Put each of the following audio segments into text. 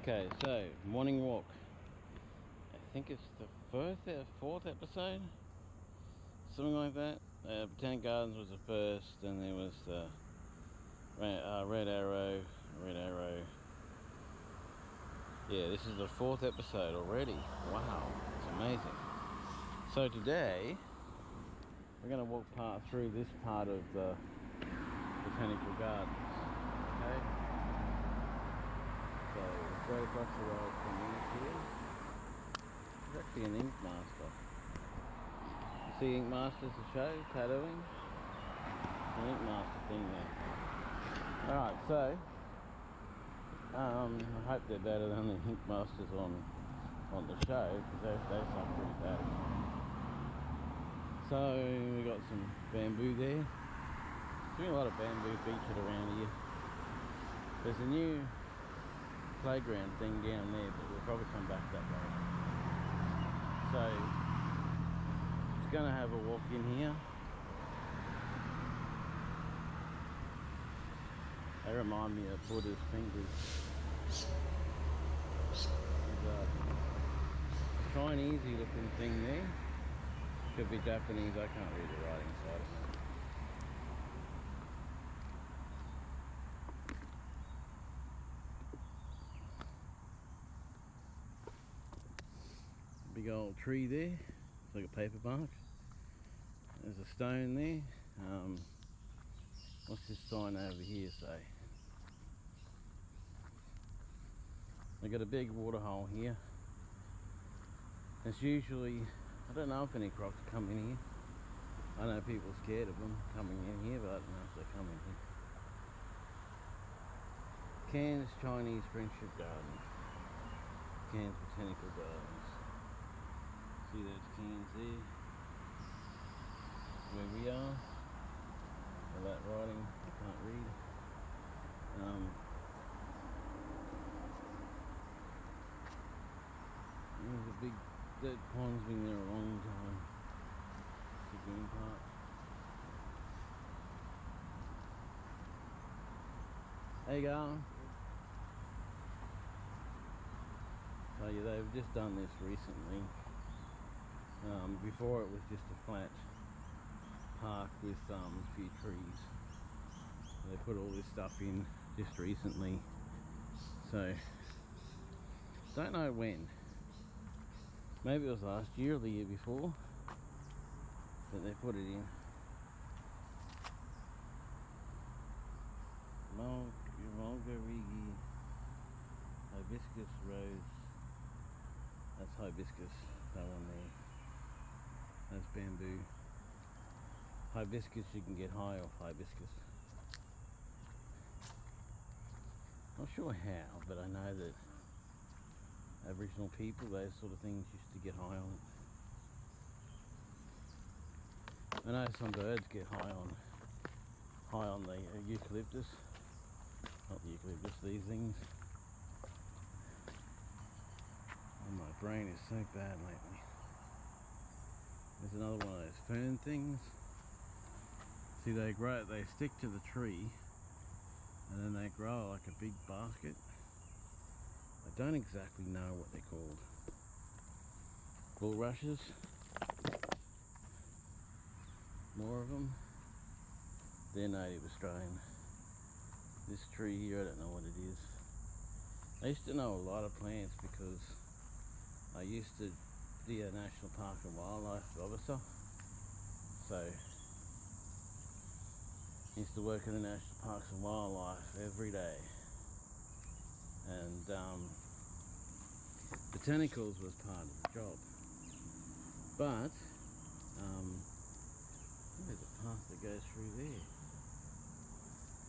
Okay, so morning walk. I think it's the fourth episode, something like that. Botanic Gardens was the first, and there was the Red Arrow. Yeah, this is the fourth episode already. Wow, it's amazing. So today we're going to walk through this part of the Botanical Gardens. Okay. So straight across the road from here. There's actually an ink master. You see ink masters to show, tattooing. An ink master thing there. Alright, so I hope they're better than the ink masters on the show, because they sound pretty bad. So we got some bamboo there. There's been a lot of bamboo featured around here. There's a new playground thing down there, but we'll probably come back that way. So just gonna have a walk in here. They remind me of Buddha's fingers. There's a Chinese-y looking thing there. Could be Japanese, I can't read the writing inside of it. Big old tree there, it's like a paper bark. There's a stone there. What's this sign over here say? They got a big water hole here. It's usually, I don't know if any crocs come in here. I know people are scared of them coming in here, but I don't know if they come in here. Cairns Chinese Friendship Garden. Cairns Botanical Gardens. See those cans there? Where we are. All that writing, I can't read. There's a big dead pond's been there a long time. The green part. There you go. So yeah, they've just done this recently. Before it was just a flat park with a few trees. They put all this stuff in just recently. So, don't know when. Maybe it was last year or the year before that they put it in. Mulgarigi hibiscus rose. That's hibiscus, that one there. That's bamboo. Hibiscus, you can get high off hibiscus. Not sure how, but I know that Aboriginal people, those sort of things, used to get high on it. I know some birds get high on the eucalyptus. Not the eucalyptus, these things. Oh, my brain is so bad lately. There's another one of those fern things. See, they grow, they stick to the tree, and then they grow like a big basket. I don't exactly know what they're called. Bulrushes. More of them. They're native Australian. This tree here, I don't know what it is. I used to know a lot of plants because I used to be a National Park and Wildlife officer. So, I used to work in the National Parks and Wildlife every day. And botanicals was part of the job. But, there's a path that goes through there.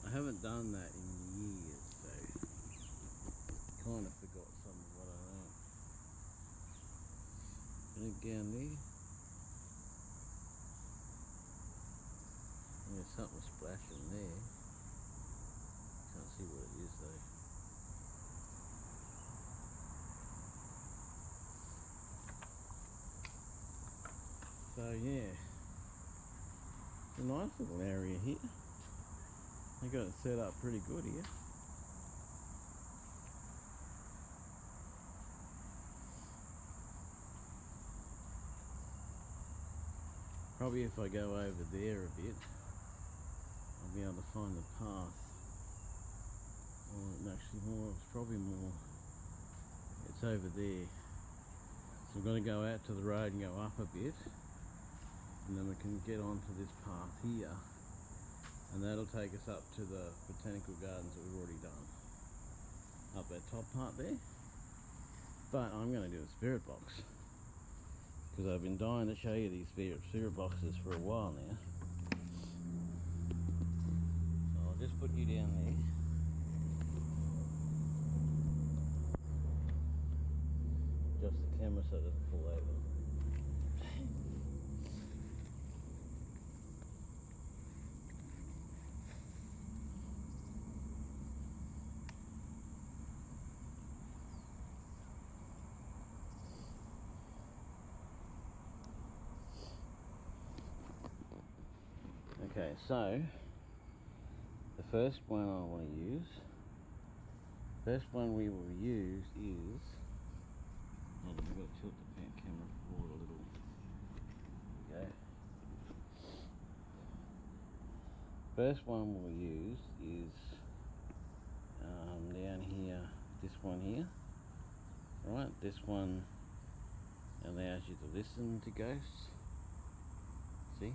I haven't done that in years, so kind of forgot some of what I learned. And again there, there's something splashing there. Can't see what it is though. So yeah, it's a nice little area here. They got it set up pretty good here. probably if I go over there a bit, I'll be able to find the path. Or actually more, it's probably more, it's over there. So we've got to go out to the road and go up a bit, and then we can get onto this path here, and that'll take us up to the botanical gardens that we've already done. Up that top part there. But I'm going to do a spirit box, because I've been dying to show you these spirit boxes for a while now. So I'll just put you down there. Adjust the camera so it doesn't fall over. Okay, so the first one I want to use, first one we will use is, hold on, I've got to tilt the pan camera forward a little. Okay. First one we'll use is down here, this one here. Right, this one allows you to listen to ghosts. See?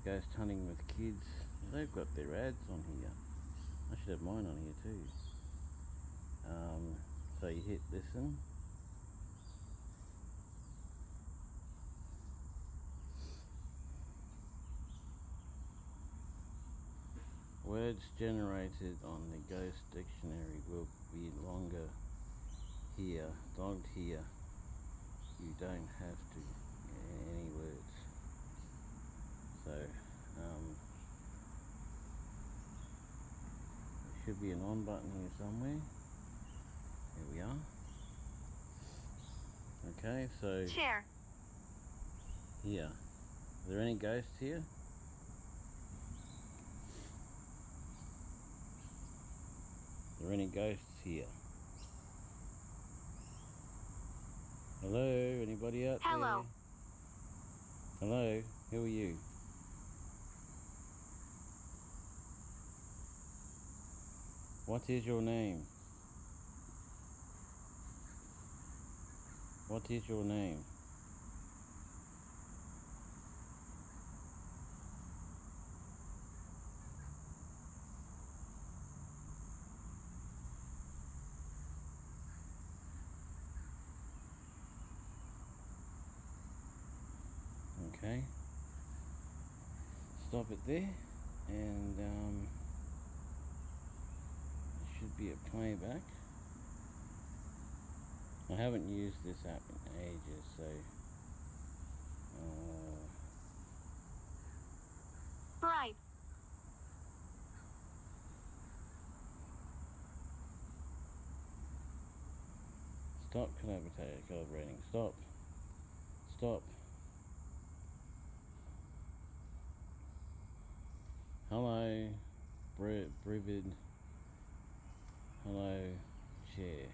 Ghost hunting with kids. They've got their ads on here. I should have mine on here too. So you hit listen. Words generated on the ghost dictionary will be longer here, logged here. You don't have to any words. So there should be an on button here somewhere. Here we are. Okay, so chair. Here. Are there any ghosts here? Are there any ghosts here? Hello, anybody out Hello. there? Hello, who are you? What is your name? What is your name? Okay. Stop it there, and there should be a playback. I haven't used this app in ages, so Bright. stop collaborating. Stop. Stop. Hello, Brivid. Hello, share.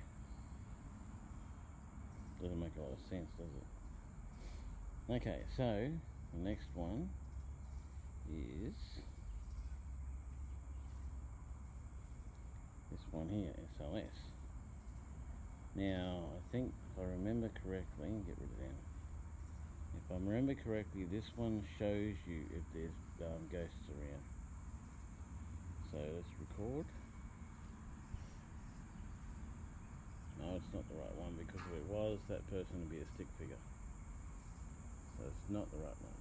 Doesn't make a lot of sense, does it? Okay, so the next one is this one here, SOS. Now, I think if I remember correctly, get rid of them. If I remember correctly, this one shows you if there's ghosts around. So let's record. No, it's not the right one, because if it was, that person would be a stick figure. So it's not the right one.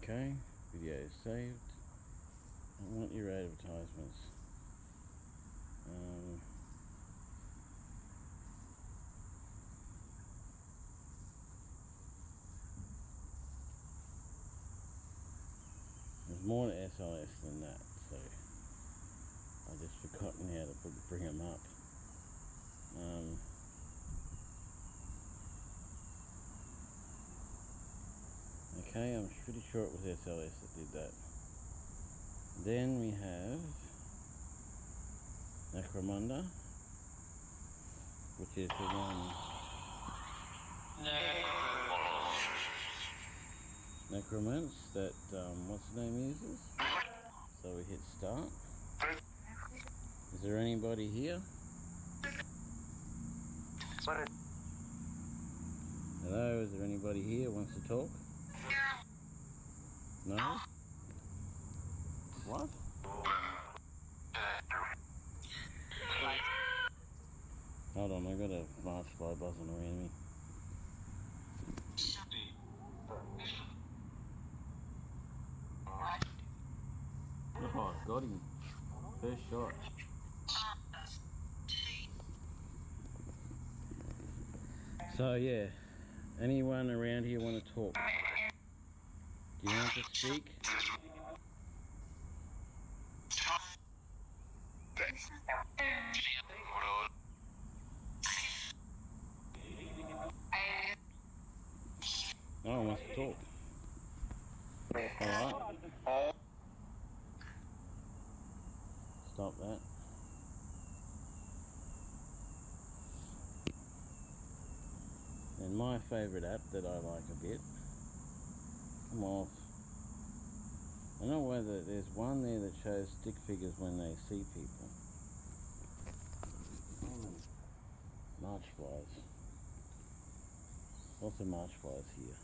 Okay, video is saved. I want your advertisements. There's more to SOS than that, so I've just forgotten how to bring them up. Okay, I'm pretty sure it was SOS that did that. Then we have Necromunda, which is the one. Necromance that what's the name uses. So we hit start. Is there anybody here? Hello, is there anybody here who wants to talk? No? What? Hold on, I got a March fly buzzing around me. Oh, got him. First shot. So yeah, anyone around here want to talk? Do you want to speak? No one wants to talk. Alright. Stop that. And my favourite app that I like a bit. Come off. I don't know whether there's one there that shows stick figures when they see people. March flies. Lots of march flies here.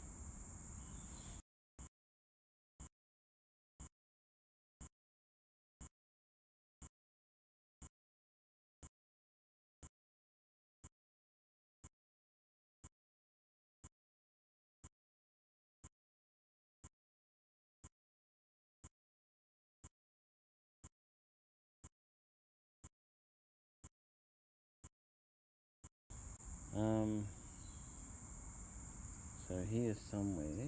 So here somewhere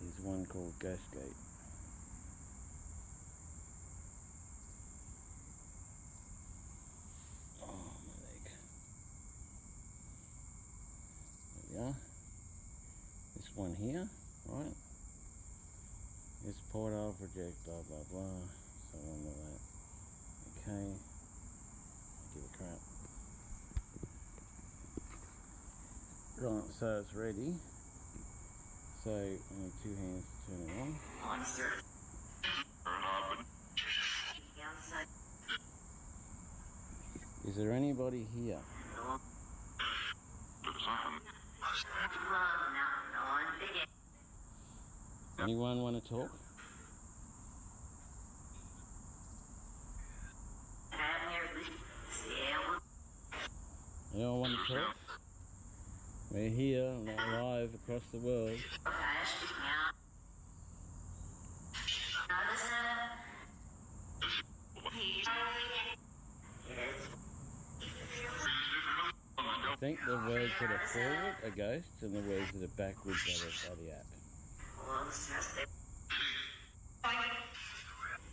is one called Ghost Gate. Oh, my leg. There we are. This one here, right? This portal project, blah blah blah, so on with that. Okay, give a crap. Right, so it's ready. So I need two hands to turn it on. Is there anybody here? Anyone want to talk? Anyone want to talk? We're here, live across the world. I think the words that are forward are ghosts and the words that are backwards are the app.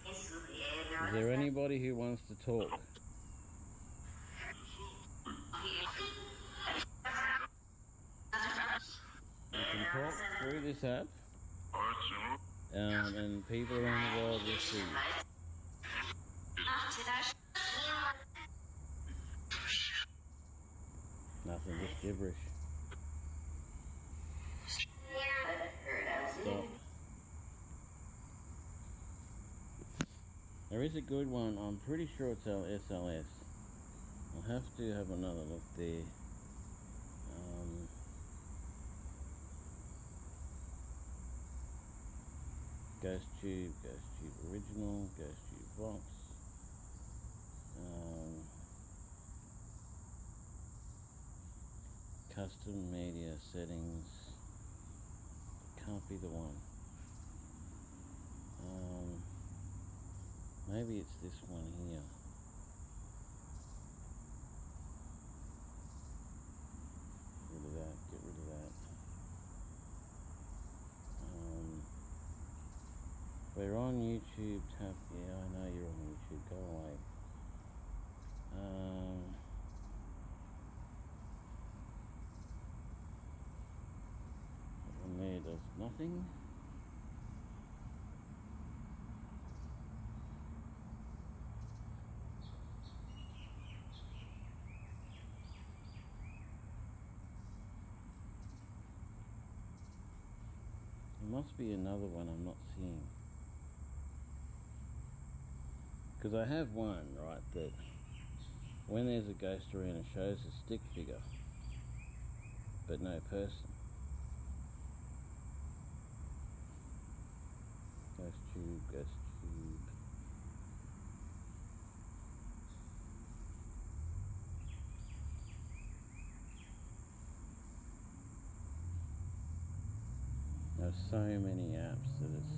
Is there anybody who wants to talk? You can talk through this app, and people around the world will see you. Nothing, just gibberish. Stop. There is a good one, I'm pretty sure it's SLS. I'll have to have another look there. Ghost Tube Original, Ghost Tube Box. Custom media settings. Can't be the one. Maybe it's this one here. Get rid of that, get rid of that. We're on YouTube, tap, yeah, I know you're on YouTube, go away. That one there does nothing. must be another one I'm not seeing. Because I have one, right, that when there's a ghost around it shows a stick figure, but no person. Ghost tube, ghost tube. There's so many apps that it's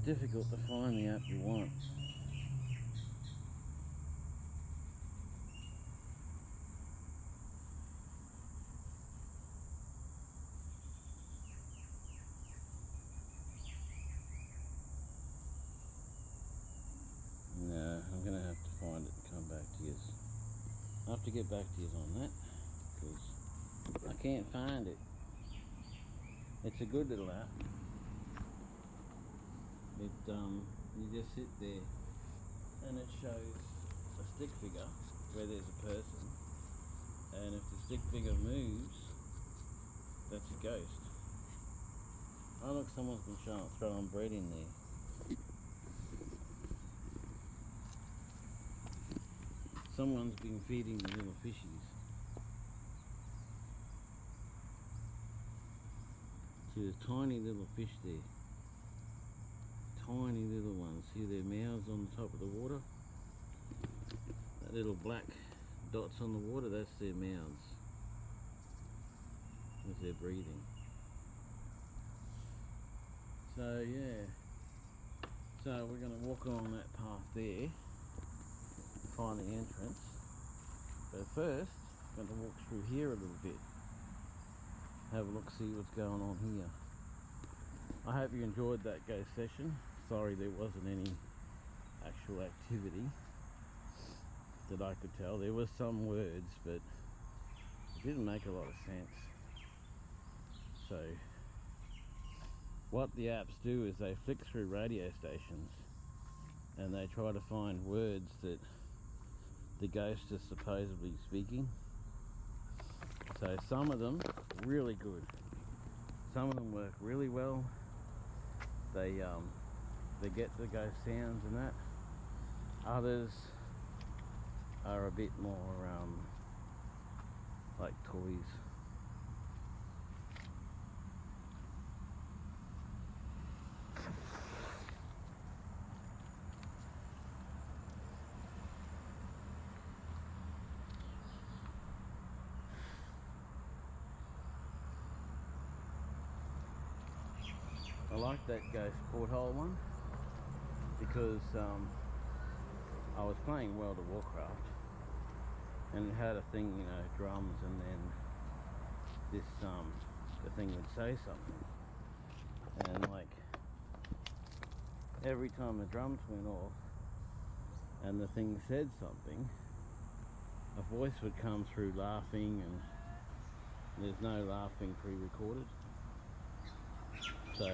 difficult to find the app you want. No, I'm gonna have to find it and come back to you. I'll have to get back to you on that because I can't find it. It's a good little app. It you just sit there and it shows a stick figure where there's a person, and if the stick figure moves, that's a ghost. Oh look, someone's been throwing bread in there. Someone's been feeding the little fishies. See, there's tiny little fish there. Tiny little ones. See their mouths on the top of the water? That little black dots on the water, that's their mouths. As they're breathing. So yeah. So we're going to walk along that path there. Find the entrance. But first, I'm going to walk through here a little bit. Have a look, see what's going on here. I hope you enjoyed that ghost session. Sorry there wasn't any actual activity that I could tell. There was some words, but it didn't make a lot of sense. So what the apps do is they flick through radio stations and they try to find words that the ghost is supposedly speaking. So some of them really good. Some of them work really well. They get the ghost sounds and that. Others are a bit more like toys. I like that ghost porthole one because I was playing World of Warcraft and it had a thing, you know, drums, and then this the thing would say something, and like every time the drums went off and the thing said something, a voice would come through laughing, and there's no laughing pre-recorded. So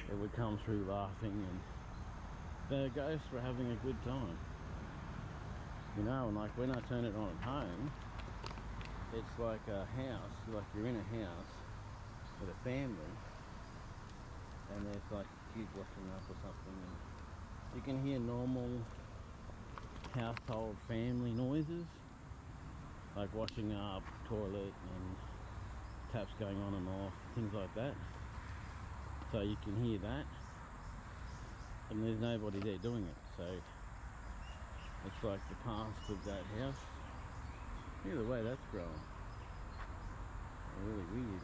it would come through laughing, and the ghosts were having a good time. You know, and like when I turn it on at home, it's like a house, like you're in a house with a family, and there's like a kid washing up or something, and you can hear normal household family noises, like washing up, toilet, and taps going on and off, things like that. So you can hear that, and there's nobody there doing it, so it's like the past of that house. Look at the way that's growing. Really weird.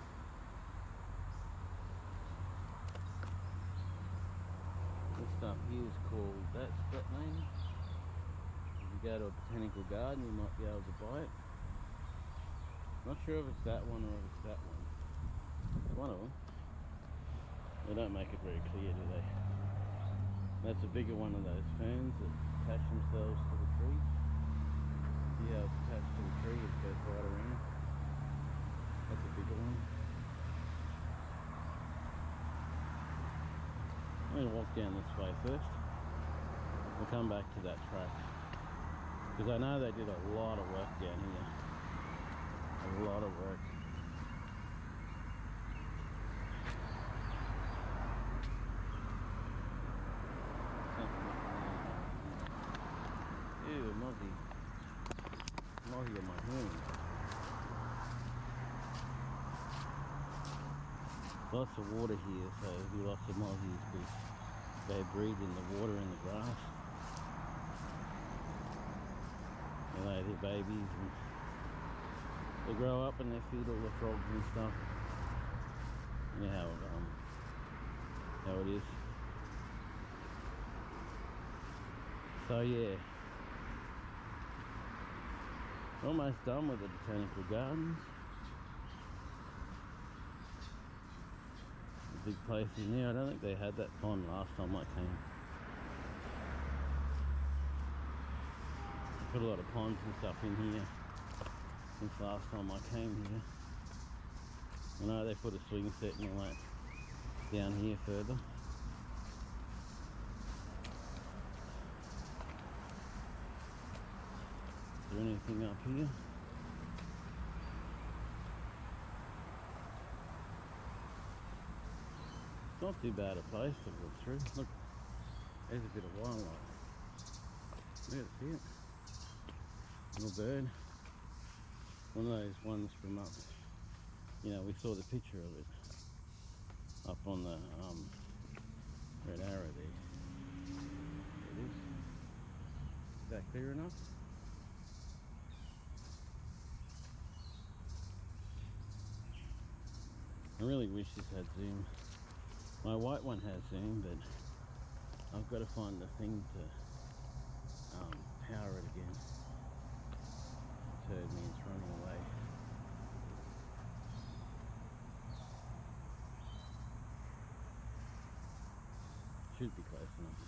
This stuff here is called, that's that name. If you go to a botanical garden, you might be able to buy it. Not sure if it's that one or if it's that one. It's one of them. They don't make it very clear, do they? That's a bigger one of those ferns that attach themselves to the tree. See how it's attached to the tree, it goes right around. That's a bigger one. I'm going to walk down this way first. We'll come back to that track. Because I know they did a lot of work down here. A lot of work. Lots of water here, so there'll be lots of mozzies because they breathe in the water and the grass. They lay their babies and they grow up and they feed all the frogs and stuff. You know how it is. So yeah, almost done with the botanical gardens. A big place in there. I don't think they had that pond last time I came. They put a lot of ponds and stuff in here since last time I came here. I know they put a swing set and all that down here further. Is there anything up here? It's not too bad a place to look through. Look, there's a bit of wildlife. Yeah, see it? Little bird. One of those ones from up, you know, we saw the picture of it up on the red arrow there. There it is. Is that clear enough? I really wish this had zoom. My white one has zoom, but I've got to find the thing to power it again. It's heard me, it's running away. Should be close enough.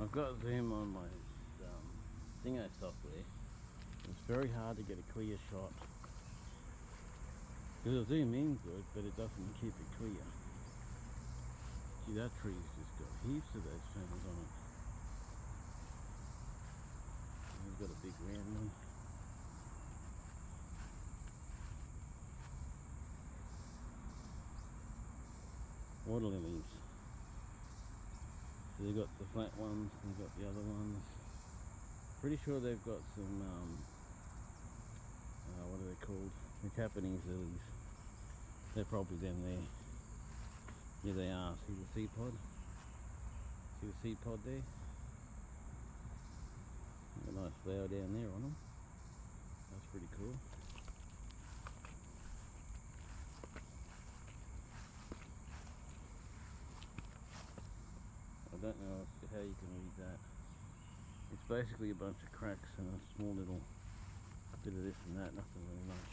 I've got zoom on my Dingo software. It's very hard to get a clear shot. It'll zoom in good, but it doesn't keep it clear. See, that tree's just got heaps of those ferns on it. We've got a big round one. Water lilies. So they've got the flat ones, and they've got the other ones. Pretty sure they've got some, what are they called? The Japanese lilies. They're probably them there. Yeah, they are. See the seed pod? See the seed pod there? A nice flower down there on them. That's pretty cool. I don't know how you can read that. It's basically a bunch of cracks and a small little bit of this and that, nothing really much.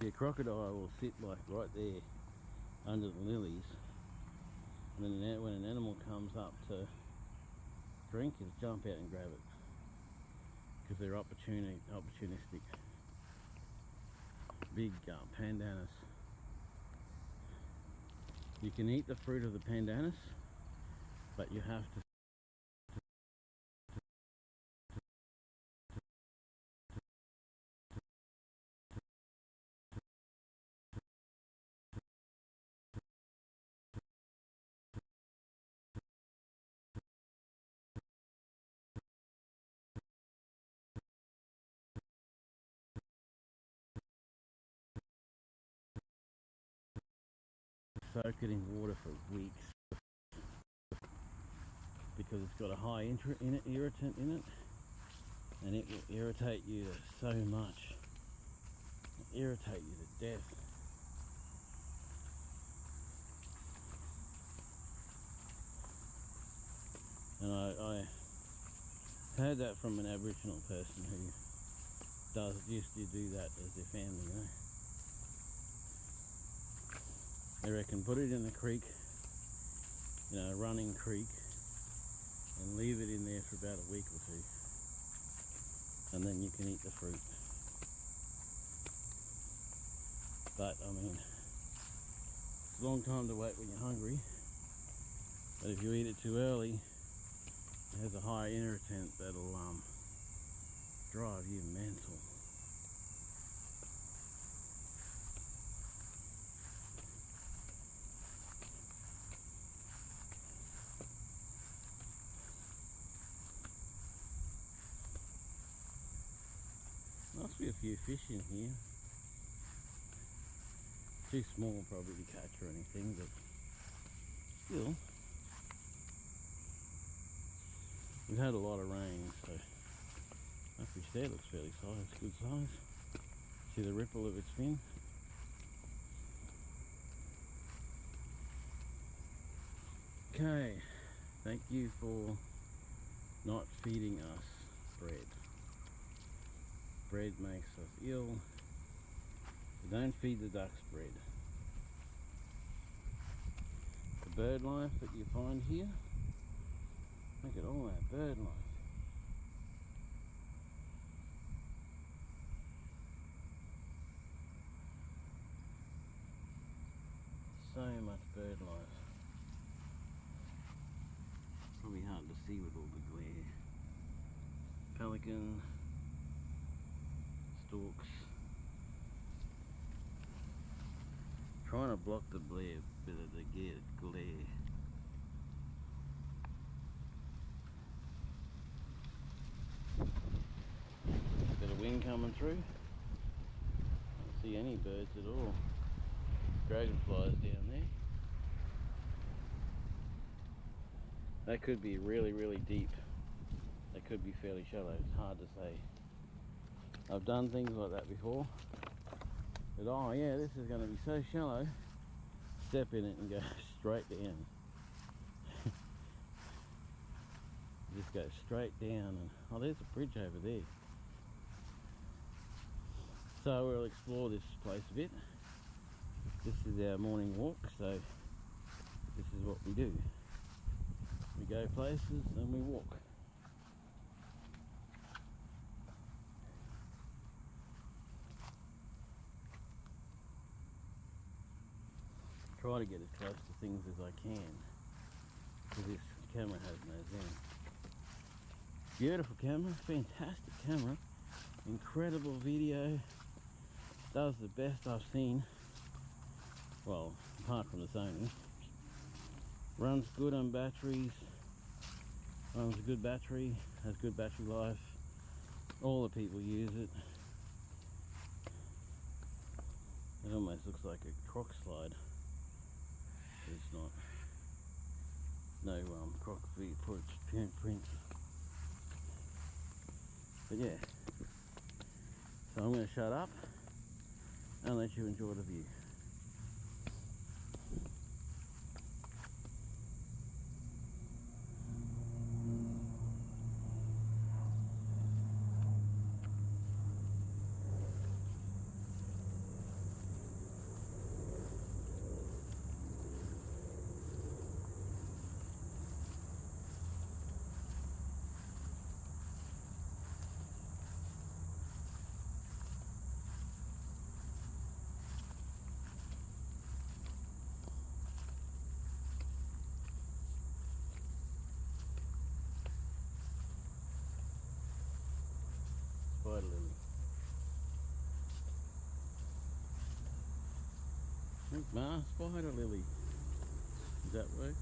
See, a crocodile will sit like right there under the lilies, and then when an animal comes up to drink, it'll jump out and grab it because they're opportunistic. Big pandanus. You can eat the fruit of the pandanus, but you have to soak it in water for weeks because it's got a high irritant in it, and it will irritate you so much. It'll irritate you to death. And I heard that from an Aboriginal person who used to do that as their family, you know. They reckon put it in the creek, you know, a running creek, and leave it in there for about a week or two, and then you can eat the fruit. But I mean, it's a long time to wait when you're hungry, but if you eat it too early, it has a high irritant that'll drive you mental. a few fish in here. Too small probably to catch or anything, but still. We've had a lot of rain, so that fish there looks fairly size, good size. See the ripple of its fin? Okay, thank you for not feeding us bread. Bread makes us ill. So don't feed the ducks bread. The bird life that you find here, look at all that bird life. So much bird life. Probably hard to see with all the glare. Pelican, storks. Trying to block the glare, bit of the glare. Bit of wind coming through. Don't see any birds at all. Dragonflies down there. That could be really, really deep. That could be fairly shallow. It's hard to say. I've done things like that before. But oh yeah, this is going to be so shallow. Step in it and go straight down. Just go straight down. And oh, there's a bridge over there. So we'll explore this place a bit. This is our morning walk, so this is what we do. We go places and we walk. Try to get as close to things as I can, because this camera has no zoom. Beautiful camera, fantastic camera, incredible video, does the best I've seen, well, apart from the Sony. Runs good on batteries, runs a good battery, has good battery life, all the people use it. It almost looks like a croc slide. It's not. No croc prints. But yeah. So I'm going to shut up and let you enjoy the view. Spider lily. Look, Ma, spider lily. Does that work?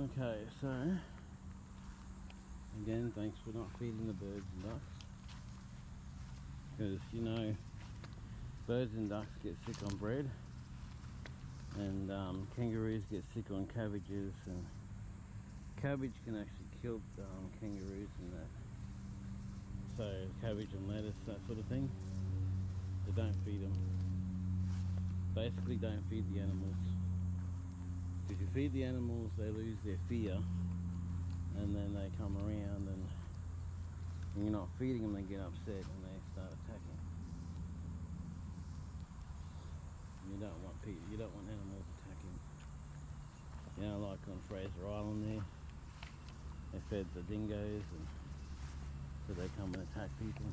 Okay, so again, thanks for not feeding the birds and ducks, because you know birds and ducks get sick on bread, and kangaroos get sick on cabbages, and cabbage can actually kill kangaroos and that. So cabbage and lettuce, that sort of thing. So don't feed them. Basically, don't feed the animals. If you feed the animals, they lose their fear, and then they come around, and when you're not feeding them, they get upset and they start attacking. You don't want people, you don't want animals attacking. You know, like on Fraser Island there, they fed the dingoes, and so they come and attack people.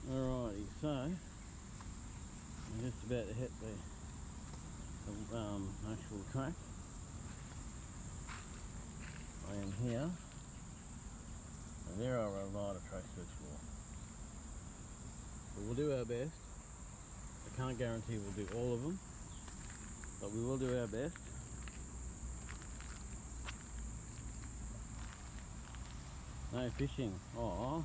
Alrighty, so I'm just about to hit the actual track. I am here, and there are a lot of tracks to explore. But we'll do our best. I can't guarantee we'll do all of them, but we will do our best. No fishing. Aww.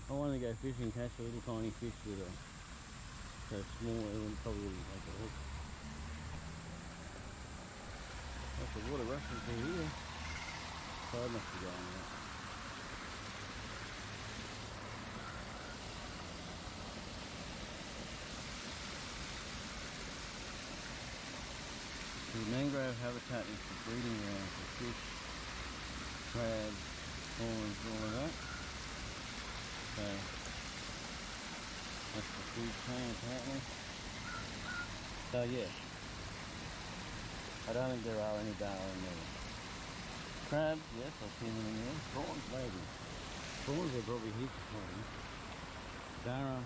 I want to go fishing, catch a little tiny fish with a so small it would probably like a hook. That's the water rushing through here. Tide must be going out. The mangrove habitat is the breeding ground for fish, crabs, prawns, all of that. So that's the food chain apparently. So yeah, I don't think there are any barra in there. Crabs, yes, I've seen them in there. Prawns, maybe. Prawns are probably heaps of prawns. Barra,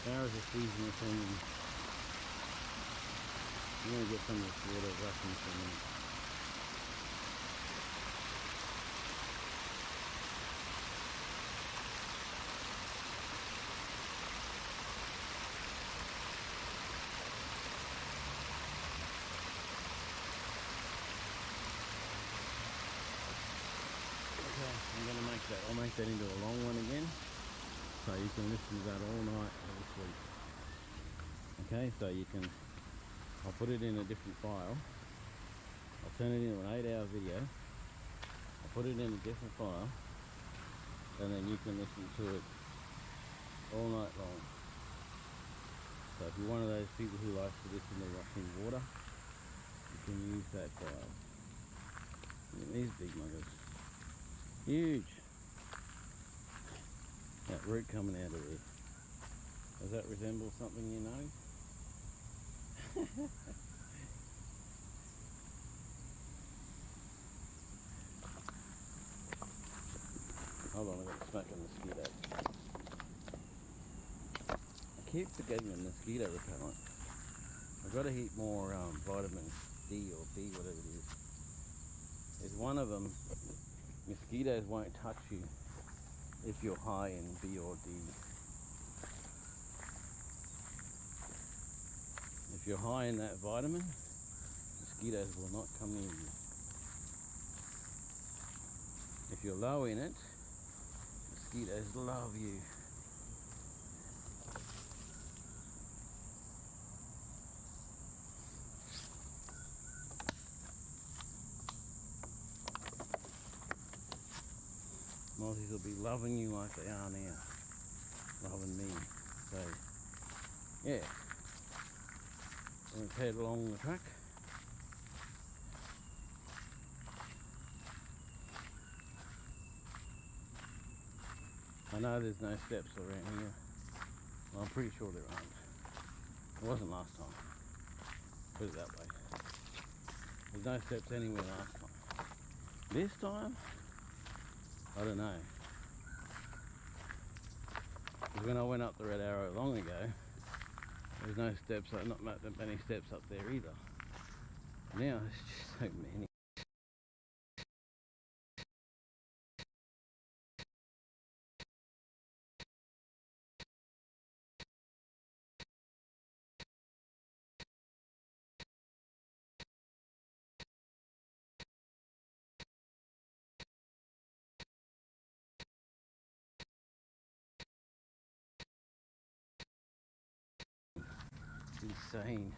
barra's a seasonal thing. I'm going to get some of this water rushing for a minute. I'm going to make that, I'll make that into a long one again, so you can listen to that all night, all sleep. Okay, so you can, I'll put it in a different file, I'll turn it into an 8-hour video, I'll put it in a different file, and then you can listen to it all night long. So if you're one of those people who likes to listen to rushing water, you can use that file. Look at these big muggers. Huge. That root coming out of there. Does that resemble something you know? Hold on, I've got to smack a mosquito. I keep forgetting the mosquito repellent. I've got to heat more vitamin D or B, whatever it is. There's one of them. Mosquitoes won't touch you if you're high in B or D. If you're high in that vitamin, mosquitoes will not come near you. If you're low in it, mosquitoes love you. Mozzies will be loving you like they are now. Loving me. So, yeah. Let's head along the track. know there's no steps around here. Well, I'm pretty sure there aren't. It wasn't last time. Put it that way. There's no steps anywhere last time. This time, I don't know. Because when I went up the Red Arrow long ago, there's no steps, not that many steps up there either. Now it's just so many. Insane.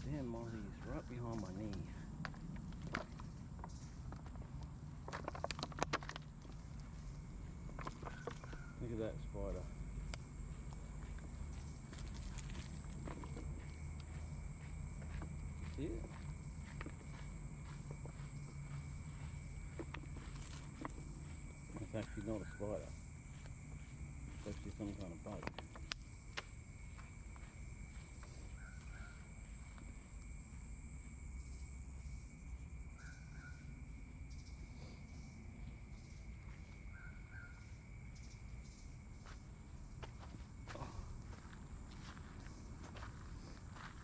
Damn, Mozzie's right behind my knee. Look at that spider. See it? It's actually not a spider. It's actually some kind of bug.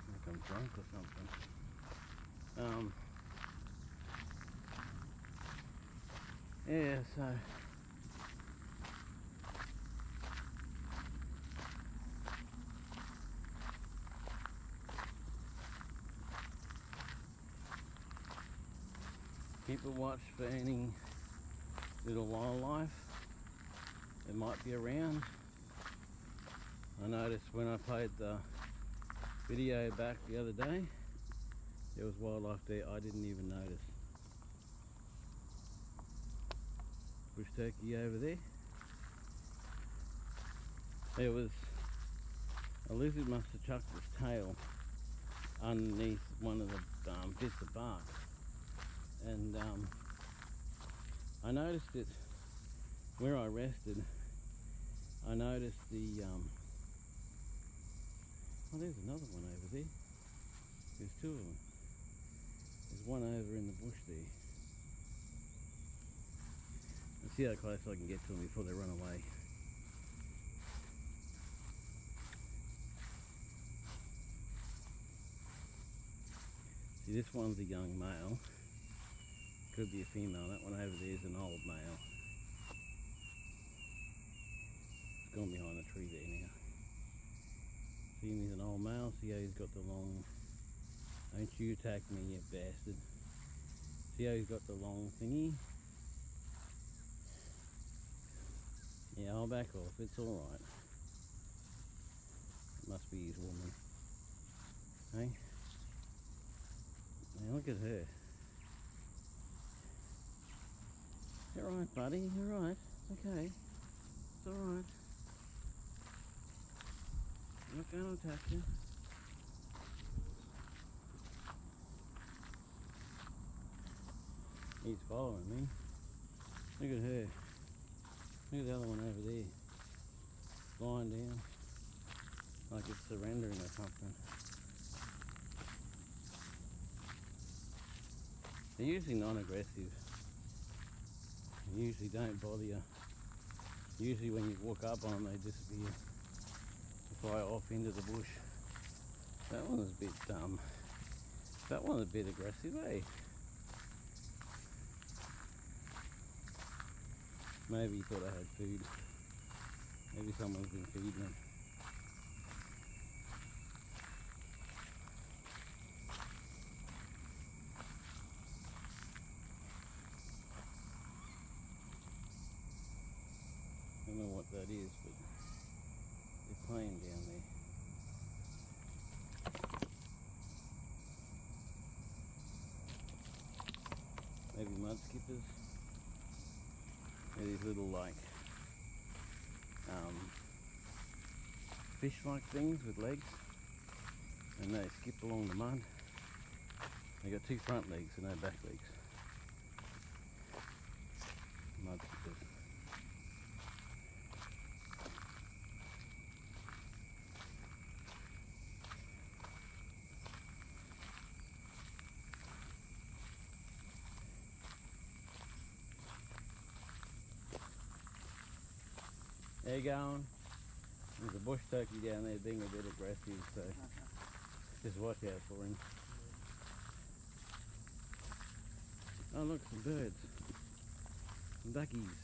Like I'm drunk or something. Yeah, so keep a watch for any little wildlife that might be around. I noticed when I played the video back the other day, there was wildlife there I didn't even notice. Bush turkey over there. There was a lizard must have chucked its tail underneath one of the bits of bark, and I noticed it where I rested. I noticed the oh, there's another one over there. There's two of them. There's one over in the bush there. Let's see how close I can get to them before they run away. See, this one's a young male. Could be a female. That one over there is an old male. It's gone behind the tree there now. See him, he's an old male. See how he's got the long... Don't you attack me, you bastard. See how he's got the long thingy? Yeah, I'll back off. It's alright. It must be his woman. Hey? Now look at her. You're right, buddy. You're right. Okay. It's alright. I'm not going to attack you. He's following me. Look at her. Look at the other one over there. Lying down. Like it's surrendering or something. They're usually non-aggressive. They usually don't bother you. Usually when you walk up on them, they disappear. They fly off into the bush. That one's a bit that one's a bit aggressive, eh? Maybe he thought I had food. Maybe someone's been feeding him. I don't know what that is, but they're playing down there. Maybe mud skippers. They're these little like fish-like things with legs, and they skip along the mud. They got 2 front legs and no back legs. Mud skippers. There you going. There's a bush turkey down there being a bit aggressive, so just watch out for him. Oh look, some birds. Some duckies.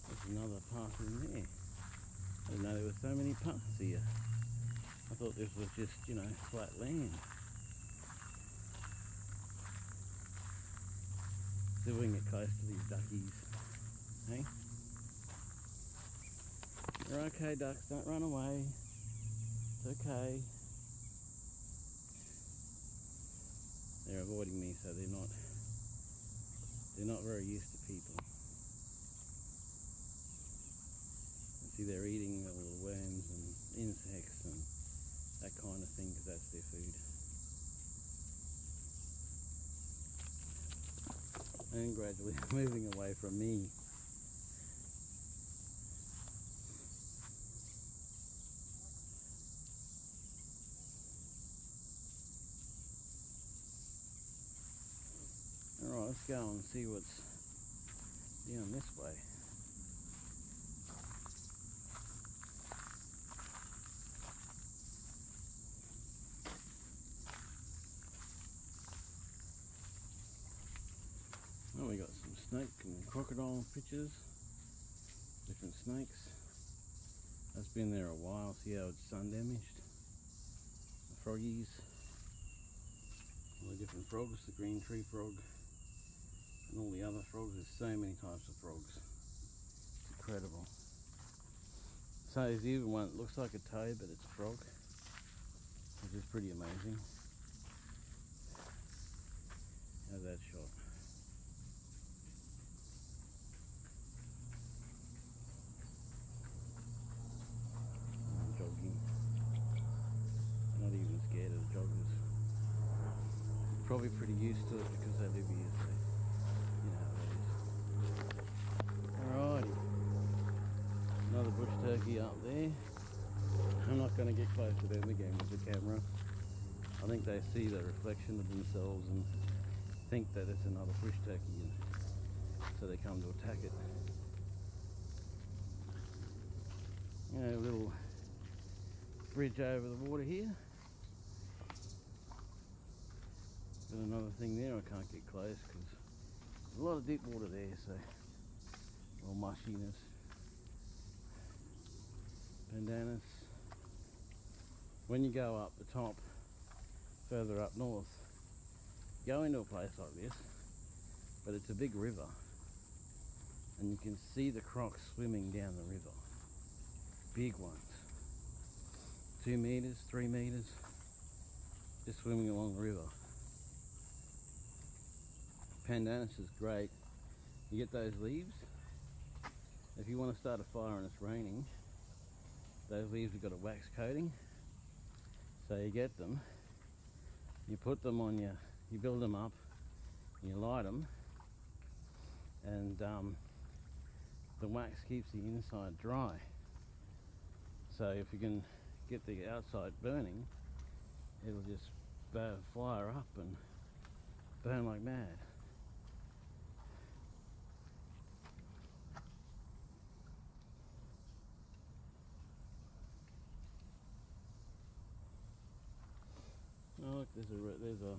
There's another path in there. I didn't know there were so many paths here. I thought this was just, you know, flat land. See if we can get close to these duckies. Hey? You're okay, ducks, don't run away. It's okay. They're avoiding me, so they're not very used to people. See, they're eating the little worms and insects and that kind of thing because that's their food. And gradually moving away from me. Alright, let's go and see what's down this way. Oh, we got some snake and crocodile pictures. Different snakes. That's been there a while. See how it's sun damaged. The froggies. All the different frogs. The green tree frog. And all the other frogs. There's so many types of frogs. It's incredible. So there's even one that looks like a toad, but it's a frog. Which is pretty amazing. How's that shot? Jogging. Not even scared of the joggers. Probably pretty used to it because they live here, so you know how that is. Alrighty. Another bush turkey up there. I'm not going to get close to them again with the camera. I think they see the reflection of themselves and think that it's another bush turkey, and so they come to attack it. You know, a little bridge over the water here. Got another thing there. I can't get close because there's a lot of deep water there, so all mushiness. Pandanus. When you go up the top, further up north, go into a place like this, but it's a big river, and you can see the crocs swimming down the river. Big ones. 2 meters, 3 meters, just swimming along the river. Pandanus is great. You get those leaves. If you want to start a fire and it's raining, those leaves have got a wax coating. So you get them, you put them on you build them up, you light them, and the wax keeps the inside dry. So if you can get the outside burning, it'll just fire up and burn like mad. Oh look, there's a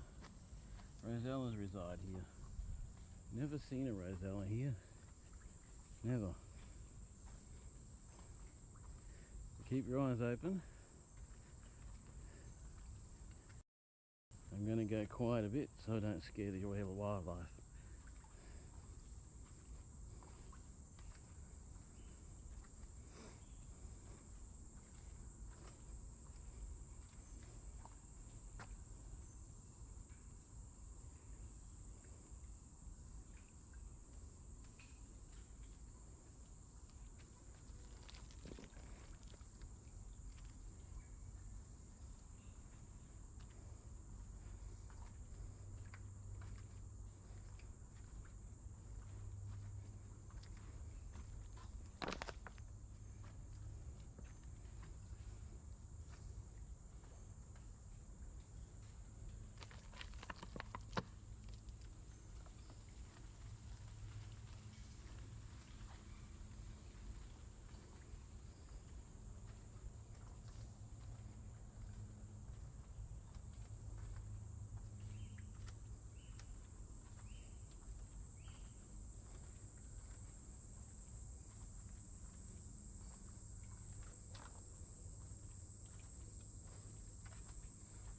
rosellas reside here. Never seen a rosella here. Never. Keep your eyes open. I'm going to go quiet a bit so I don't scare the real wildlife.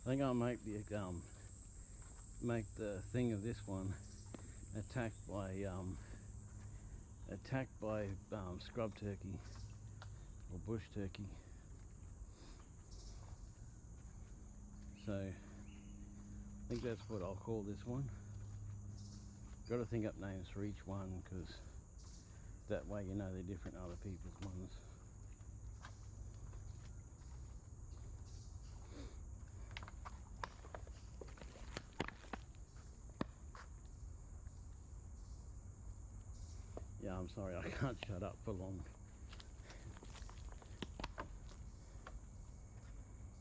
think I'll make the thing of this one attacked by scrub turkey or bush turkey. So I think that's what I'll call this one. Got to think up names for each one, because that way you know they're different to other people's ones. Yeah, I'm sorry, I can't shut up for long.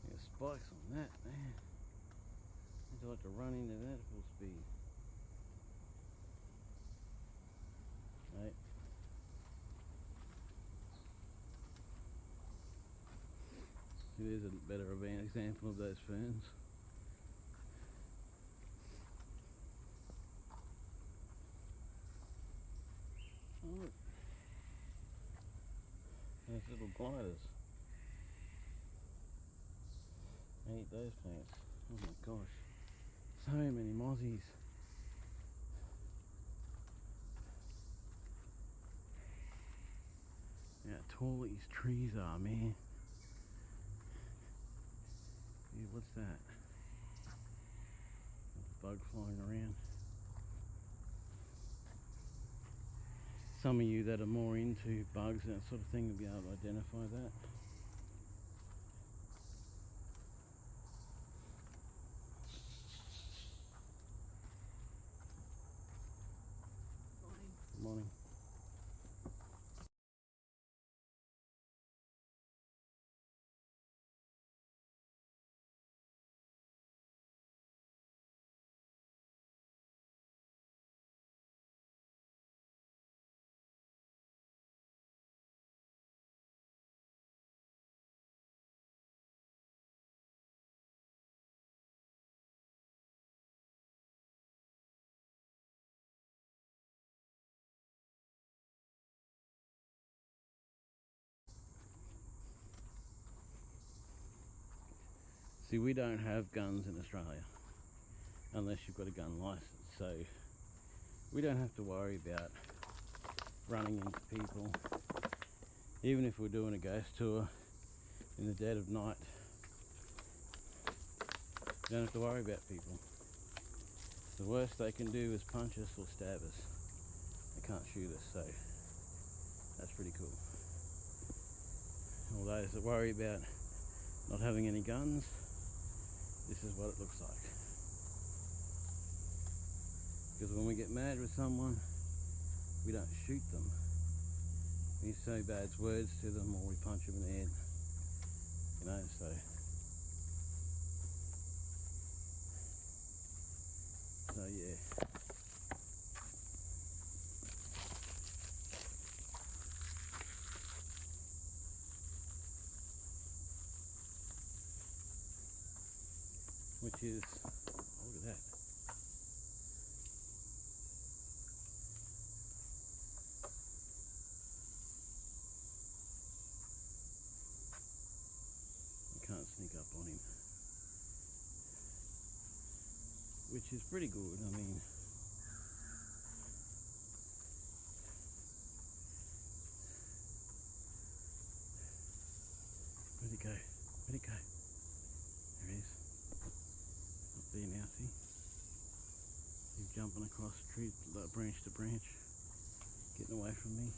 There's spikes on that, man. I'd like to run into that at full speed. Right. Here's a better example of those ferns. Oh, look. Those little gliders. I eat those plants. Oh my gosh. So many mozzies. Yeah, how tall these trees are, man. Yeah, what's that? There's a bug flying around. Some of you that are more into bugs and that sort of thing will be able to identify that. Good morning. See, we don't have guns in Australia unless you've got a gun license, so we don't have to worry about running into people. Even if we're doing a ghost tour in the dead of night, you don't have to worry about people. The worst they can do is punch us or stab us. They can't shoot us, so that's pretty cool. All those that worry about not having any guns, this is what it looks like. Because when we get mad with someone, we don't shoot them. We say bad words to them, or we punch them in the head. You know, so yeah. Which is, oh, look at that. You can't sneak up on him. Which is pretty good, I mean. Where'd he go? Where'd he go? There he is. Up there now, see? He's jumping across the tree, branch to branch, getting away from me.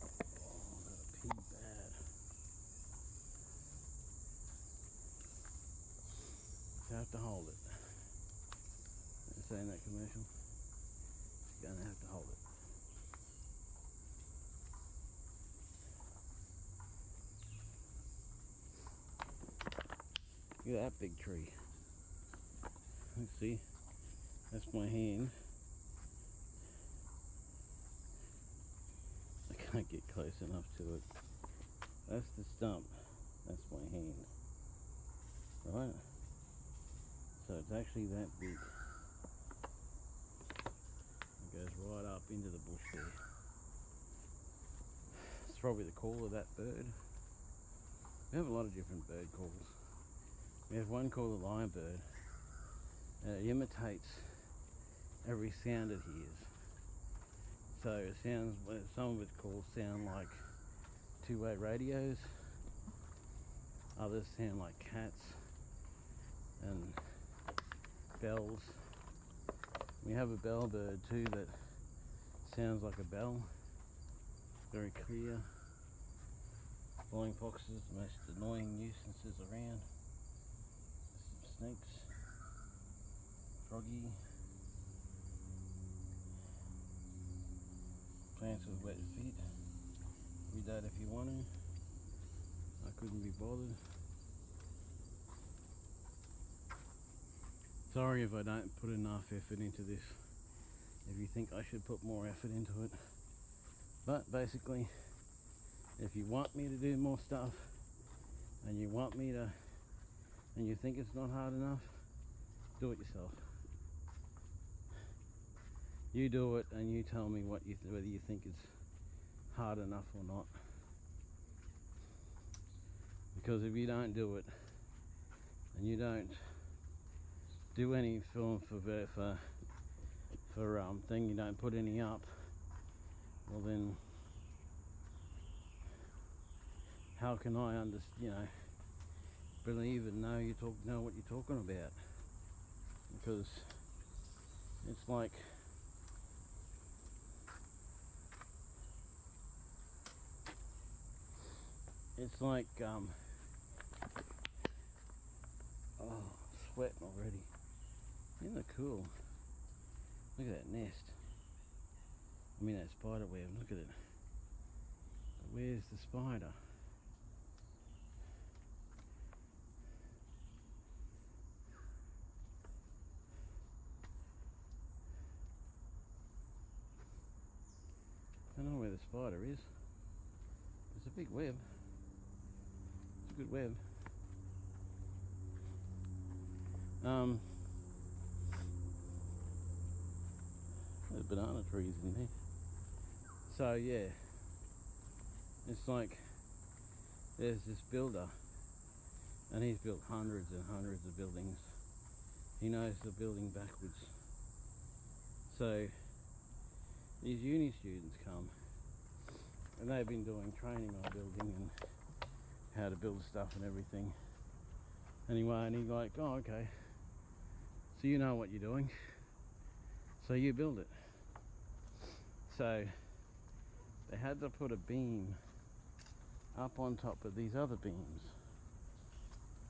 Oh, I've got to pee bad. You have to hold it. They're saying that commercial. You're gonna have to hold it. Look at that big tree. Let's see. That's my hand. I can't get close enough to it. That's the stump. That's my hand. Right? So it's actually that big. It goes right up into the bush there. It's probably the call of that bird. We have a lot of different bird calls. We have one called the lyrebird. It imitates every sound it hears. So it sounds, some of it's called sound like two-way radios. Others sound like cats and bells. We have a bellbird too that sounds like a bell. Very clear. Flying foxes, the most annoying nuisances around. Some snakes. Froggy. Plants with wet feet. Read that if you want to. I couldn't be bothered. Sorry if I don't put enough effort into this. If you think I should put more effort into it. But basically, if you want me to do more stuff, and you want me to, and you think it's not hard enough, do it yourself. You do it and you tell me what whether you think it's hard enough or not. Because if you don't do it, and you don't do any film for thing, you don't put any up, well then, how can I believe and know what you're talking about? Because it's like oh, sweating already. Isn't it cool? Look at that nest. I mean that spider web, look at it. But where's the spider? I don't know where the spider is. It's a big web. It's a good web. There's banana trees in there. So yeah, it's like there's this builder, and he's built hundreds and hundreds of buildings. He knows the building backwards. So these uni students come, and they've been doing training on building and how to build stuff and everything. Anyway, and he's like, oh okay, so you know what you're doing, so you build it. So they had to put a beam up on top of these other beams,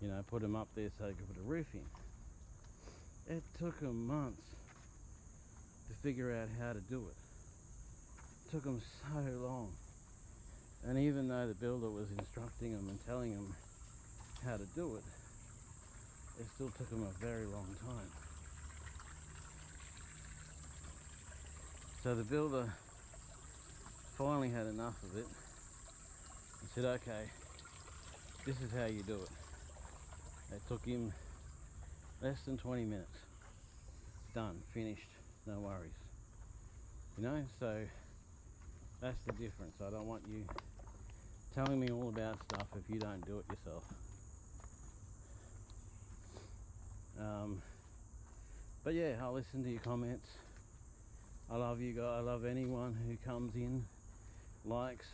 you know, put them up there so they could put a roof in. It took them months to figure out how to do it. It took them so long. And even though the builder was instructing them and telling them how to do it, it still took them a very long time. So the builder finally had enough of it and said, okay, this is how you do it. It took him less than 20 minutes. Done, finished, no worries. You know, so that's the difference. I don't want you telling me all about stuff if you don't do it yourself. But yeah, I'll listen to your comments. I love you guys. I love anyone who comes in, likes,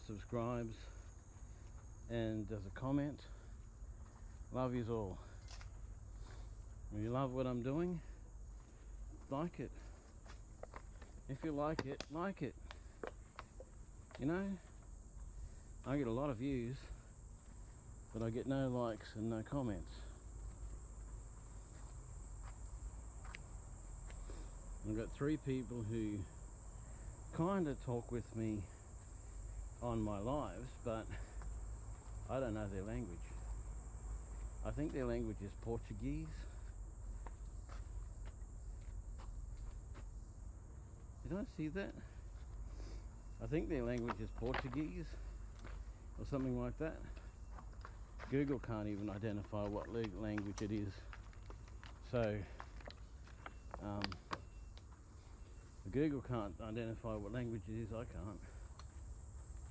subscribes, and does a comment. Love yous all. If you love what I'm doing, like it. If you like it, like it. You know, I get a lot of views, but I get no likes and no comments. I've got 3 people who kind of talk with me on my lives, but I don't know their language. I think their language is Portuguese. Did I see that? I think their language is Portuguese or something like that. Google can't even identify what language it is. So Google can't identify what language it is, I can't.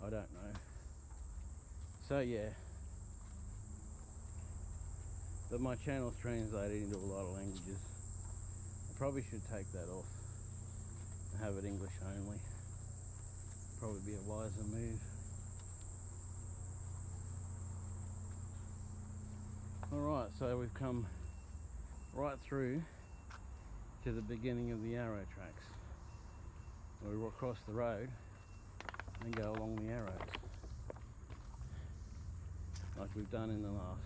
I don't know. So yeah, but my channel's translated into a lot of languages. I probably should take that off and have it English only. Probably be a wiser move. Alright, so we've come right through to the beginning of the arrow tracks. We will cross the road and go along the arrows, like we've done in the last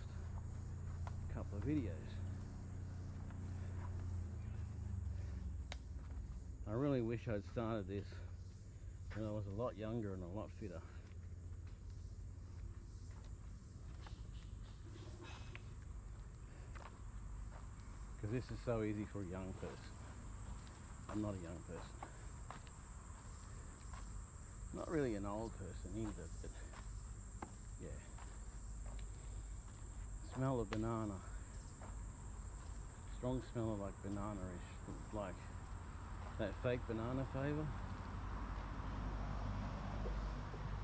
couple of videos. I really wish I'd started this when I was a lot younger and a lot fitter. Because this is so easy for a young person. I'm not a young person. Not really an old person either, but yeah. Smell of banana. Strong smell of like banana-ish, like that fake banana flavour.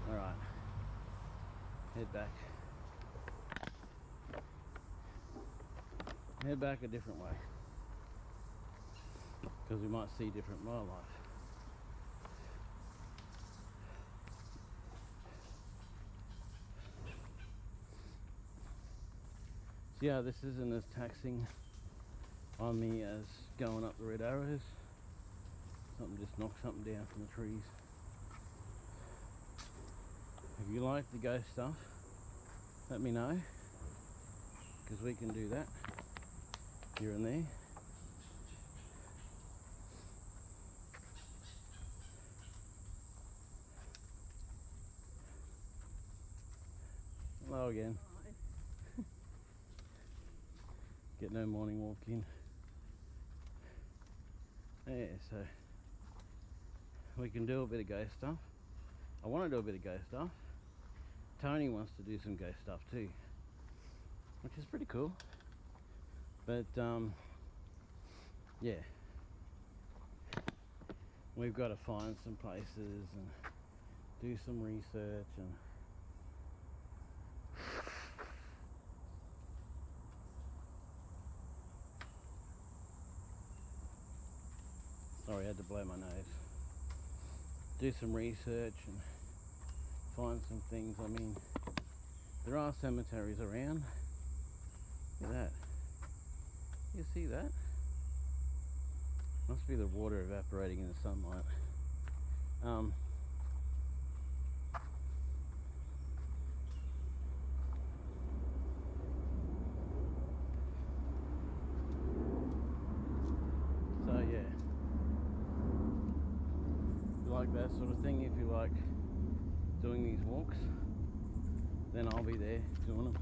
Alright, head back. Head back a different way, because we might see different wildlife. So yeah, this isn't as taxing on me as going up the red arrows. Something just knocks something down from the trees. If you like the ghost stuff, let me know, because we can do that here and there. Hello again. Get no morning walk in. Yeah, so we can do a bit of ghost stuff. I want to do a bit of ghost stuff. Tony wants to do some ghost stuff too, which is pretty cool. But yeah, we've got to find some places and do some research and sorry, I had to blow my nose. Do some research and find some things. I mean, there are cemeteries around. Look at that. You see that? Must be the water evaporating in the sunlight. So yeah, if you like that sort of thing, if you like doing these walks, then I'll be there doing them.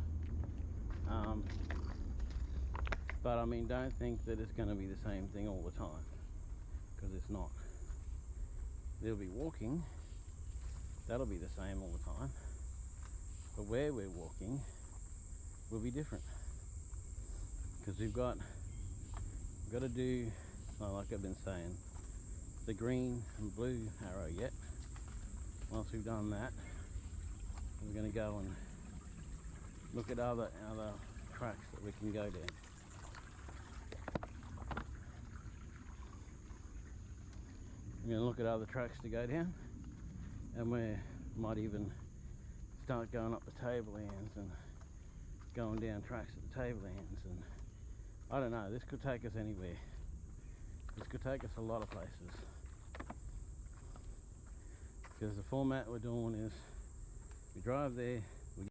But I mean, don't think that it's going to be the same thing all the time, because it's not. There'll be walking, that'll be the same all the time, but where we're walking will be different, because we've got to do, well, like I've been saying, the green and blue arrow yet. Once we've done that, we're going to go and look at other tracks that we can go down. We're going to look at other tracks to go down, and we might even start going up the tablelands and going down tracks at the tablelands, and I don't know, this could take us anywhere. This could take us a lot of places, because the format we're doing is we drive there, we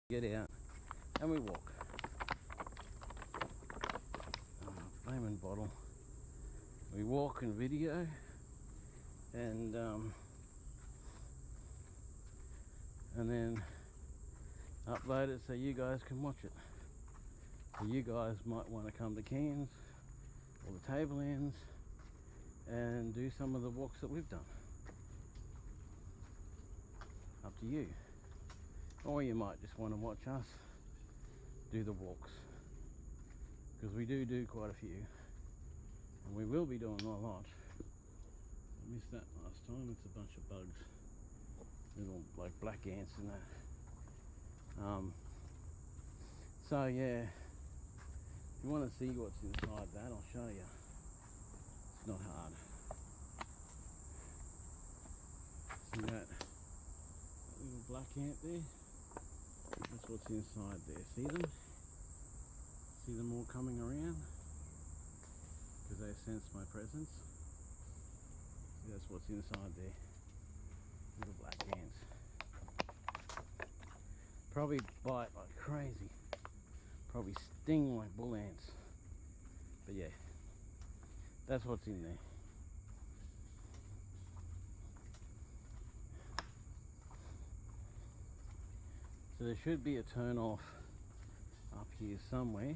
get out and we walk. Flaming bottle. We walk and video and then upload it so you guys can watch it. So you guys might want to come to Cairns or the Tablelands and do some of the walks that we've done. Up to you. Or you might just want to watch us do the walks, because we do quite a few, and we will be doing a lot. I missed that last time. It's a bunch of bugs, little like black ants and that. So yeah, if you want to see what's inside that, I'll show you. It's not hard. See that little black ant there? That's what's inside there. See them? See them all coming around? Because they sense my presence. See, that's what's inside there. Little black ants. Probably bite like crazy. Probably sting like bull ants. But yeah, that's what's in there. So there should be a turn off up here somewhere.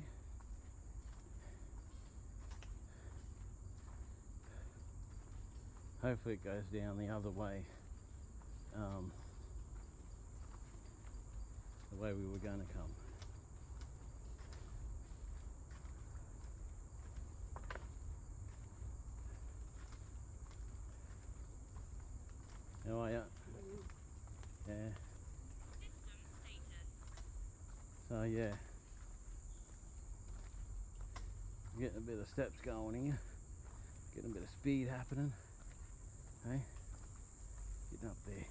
Hopefully it goes down the other way, the way we were going to come. How are you? Yeah. So yeah, getting a bit of steps going here, getting a bit of speed happening. Hey, getting up there.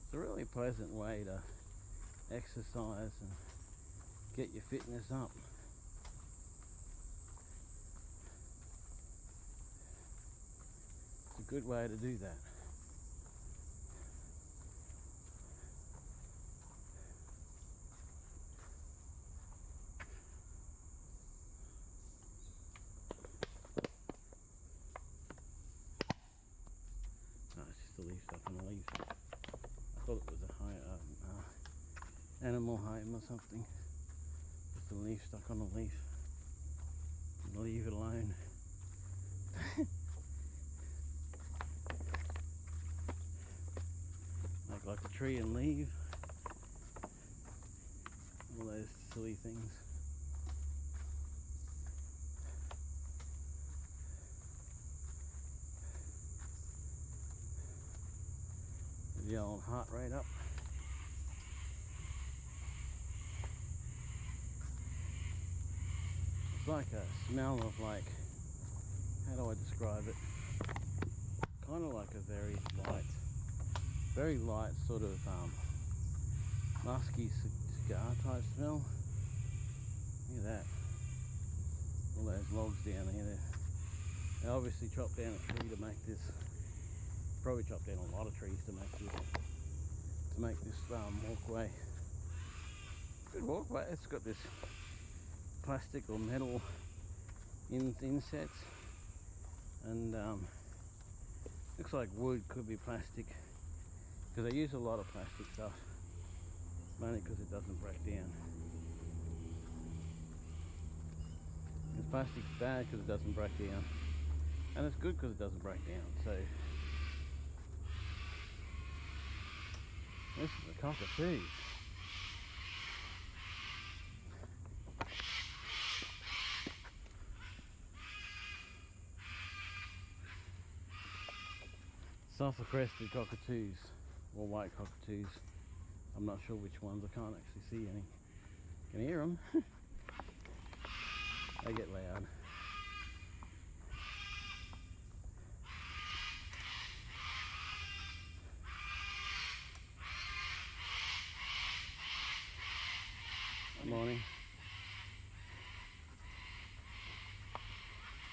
It's a really pleasant way to exercise and get your fitness up. It's a good way to do that. Oh, it's just a leaf stuck on a leaf. I thought it was a animal home or something. Just a leaf stuck on a leaf. Leave it alone. Like a tree and leave. All those silly things. The old heart rate up. It's like a smell of, like, how do I describe it? Kind of like a very light sort of musky cigar type smell. Look at that. All those logs down here. They obviously chopped down a tree to make this. Probably chopped down a lot of trees to make this walkway. Good walkway. It's got this plastic or metal insets, and looks like wood, could be plastic, because I use a lot of plastic stuff, mainly because it doesn't break down. This plastic's bad because it doesn't break down, and it's good because it doesn't break down. So this is a cockatoo. Sulphur-crested cockatoos, or white cockatoos. I'm not sure which ones. I can't actually see any. Can hear them. They get loud. Morning.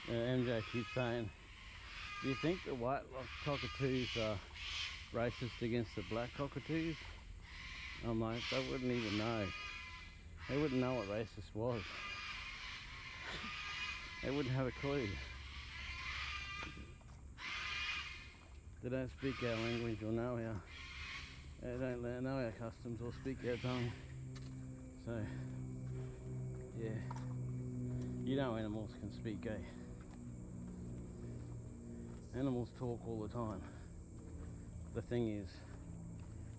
MJ keeps saying, do you think the white cockatoos are racist against the black cockatoos? I'm like, they wouldn't even know. They wouldn't know what racist was. They wouldn't have a clue. They don't speak our language or know our... They don't know our customs or speak our tongue. So, yeah. You know animals can speak, eh? Animals talk all the time. The thing is,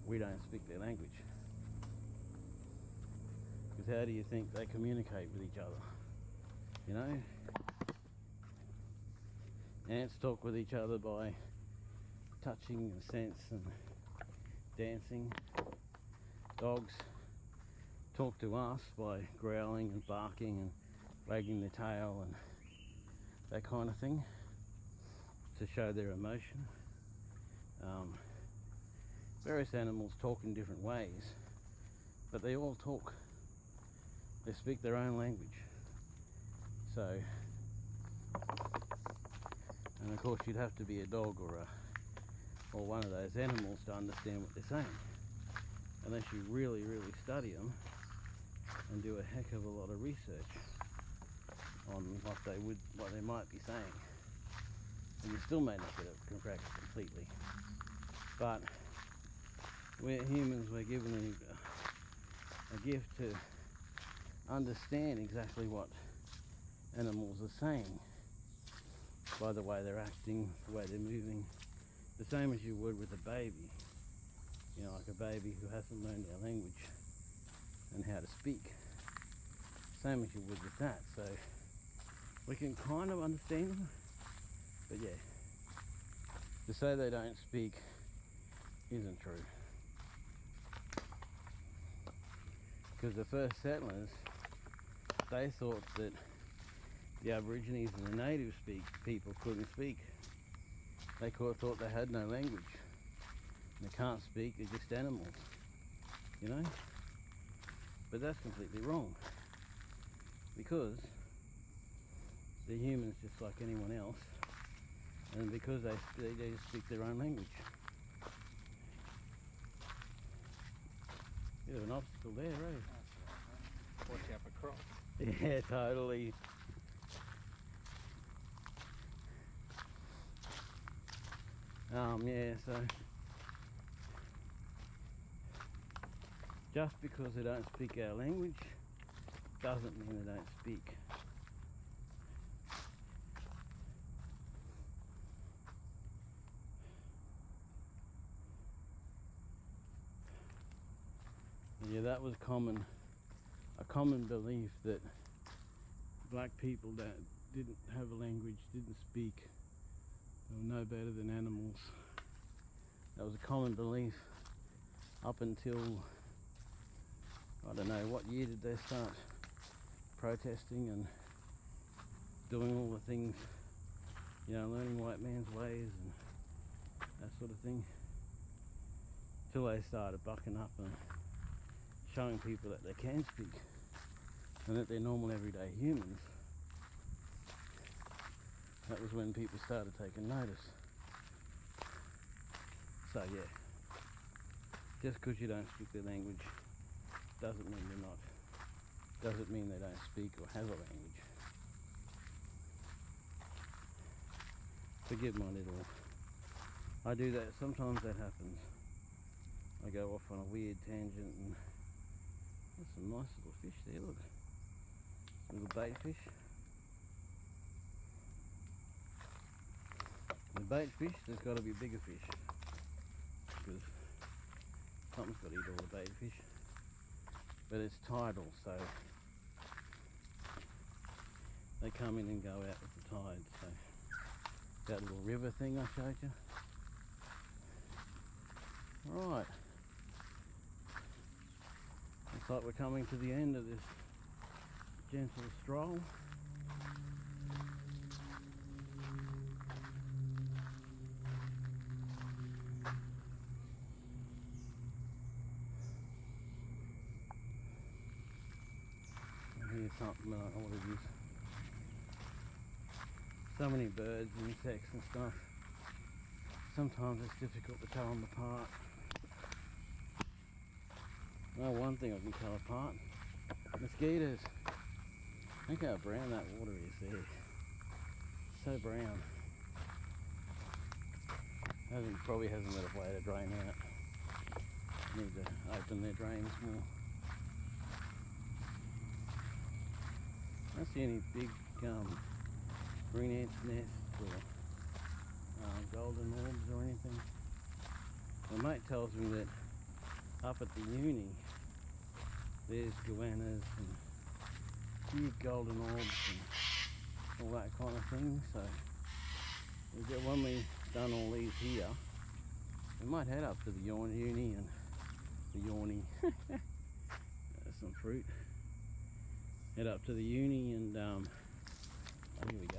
we don't speak their language. Because how do you think they communicate with each other? You know? Ants talk with each other by touching and sense and dancing. Dogs talk to us by growling and barking and wagging their tail and that kind of thing to show their emotion. Various animals talk in different ways, but they all talk. They speak their own language. So, and of course you'd have to be a dog or one of those animals to understand what they're saying, unless you really study them and do a heck of a lot of research on what they might be saying, and you still may not get it correct completely. But we're humans, we're given a gift to understand exactly what animals are saying by the way they're acting, the way they're moving, the same as you would with a baby. You know, like a baby who hasn't learned our language and how to speak. Same as you would with that. So we can kind of understand them, but yeah, to say they don't speak isn't true. Because the first settlers, they thought that the Aborigines and the native people couldn't speak. They thought they had no language. They can't speak, they're just animals, you know? But that's completely wrong. Because they're humans just like anyone else, and because they just speak their own language. Bit of an obstacle there, eh? Watch out for crocs. Yeah, totally. Yeah, so just because they don't speak our language doesn't mean they don't speak. Yeah, that was a common belief that black people that didn't have a language, didn't speak, they were no better than animals. That was a common belief up until, I don't know, what year did they start protesting and doing all the things, you know, learning white man's ways and that sort of thing, till they started bucking up and showing people that they can speak and that they're normal everyday humans. That was when people started taking notice. So yeah, just because you don't speak their language doesn't mean they don't speak or have a language. Forgive my little, I do that, sometimes that happens. I go off on a weird tangent, and there's some nice little fish there, look. Little bait fish. The bait fish, there's got to be bigger fish, because something's got to eat all the bait fish. But it's tidal, so they come in and go out with the tide. So that little river thing I showed you. Right, looks like we're coming to the end of this gentle stroll. I hear something, I don't know what it is. So many birds and insects and stuff. Sometimes it's difficult to tell them apart. Well, one thing I can tell apart, mosquitoes. Look how brown that water is there. So brown. Probably hasn't got a way to drain out. Need to open their drains more. I don't see any big green ants nests or golden orbs or anything. My mate tells me that up at the uni there's goannas and big golden orbs and all that kind of thing. So when we've done all these here, we might head up to the uni and the Yawny. That's some fruit. Head up to the uni and oh, here we go.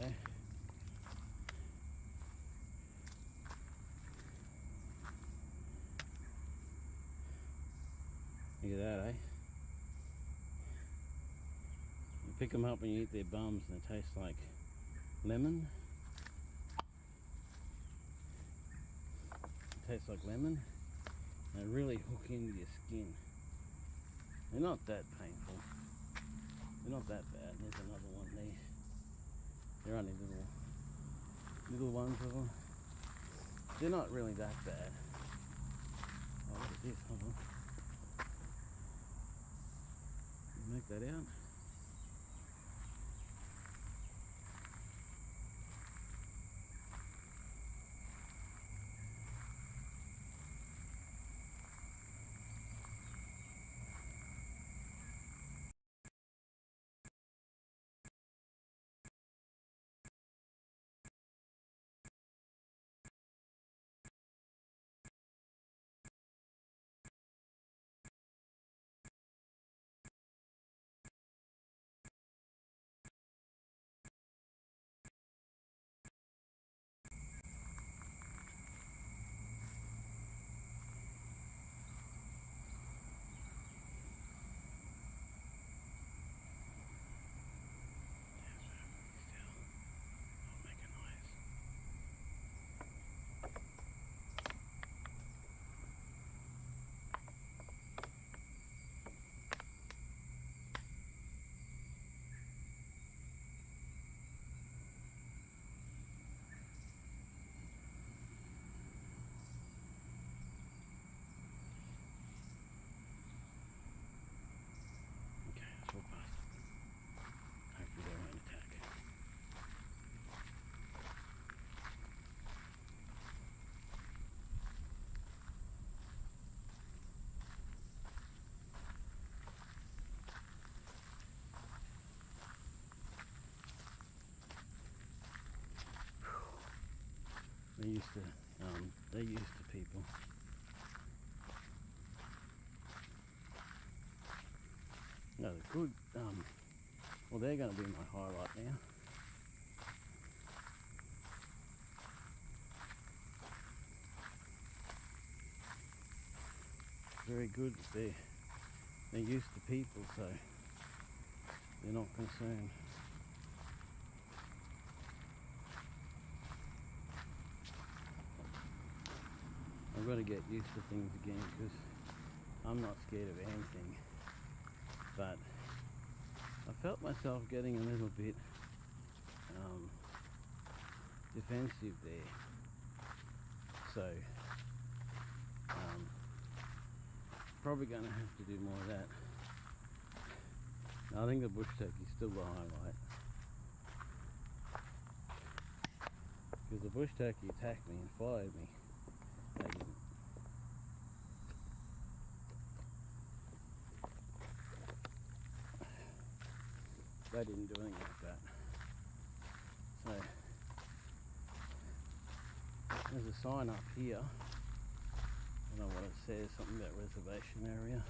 Look at that, eh? You pick them up and you eat their bums and they taste like lemon. It tastes like lemon. They really hook into your skin. They're not that painful. They're not that bad. There's another one there. They're only little ones of them. They're not really that bad. Oh, look at this. Hold on. Make that out. They're used to people. No, they're good. Well, they're going to be my highlight now. Very good. They're used to people, so they're not concerned. I've got to get used to things again because I'm not scared of anything, but I felt myself getting a little bit defensive there, so probably going to have to do more of that. I think the bush turkey's still the highlight, because the bush turkey attacked me and followed me. They didn't do anything like that. So there's a sign up here. I don't know what it says, something about reservation area.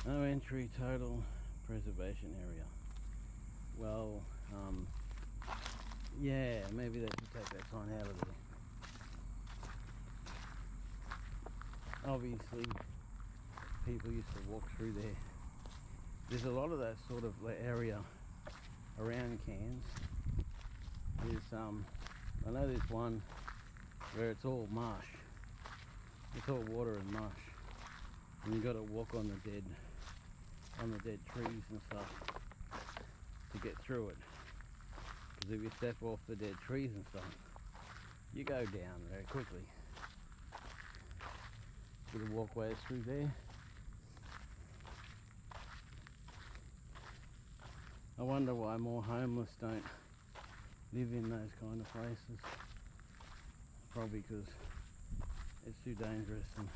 No entry, total preservation area. Well, yeah, maybe they should take that sign out of there. Obviously, people used to walk through there. There's a lot of that sort of area around Cairns. I know there's one where it's all marsh. It's all water and marsh, and you got to walk on the dead trees and stuff to get through it. Because if you step off the dead trees and stuff, you go down very quickly. bit of walkways through there. I wonder why more homeless don't live in those kind of places. Probably because it's too dangerous and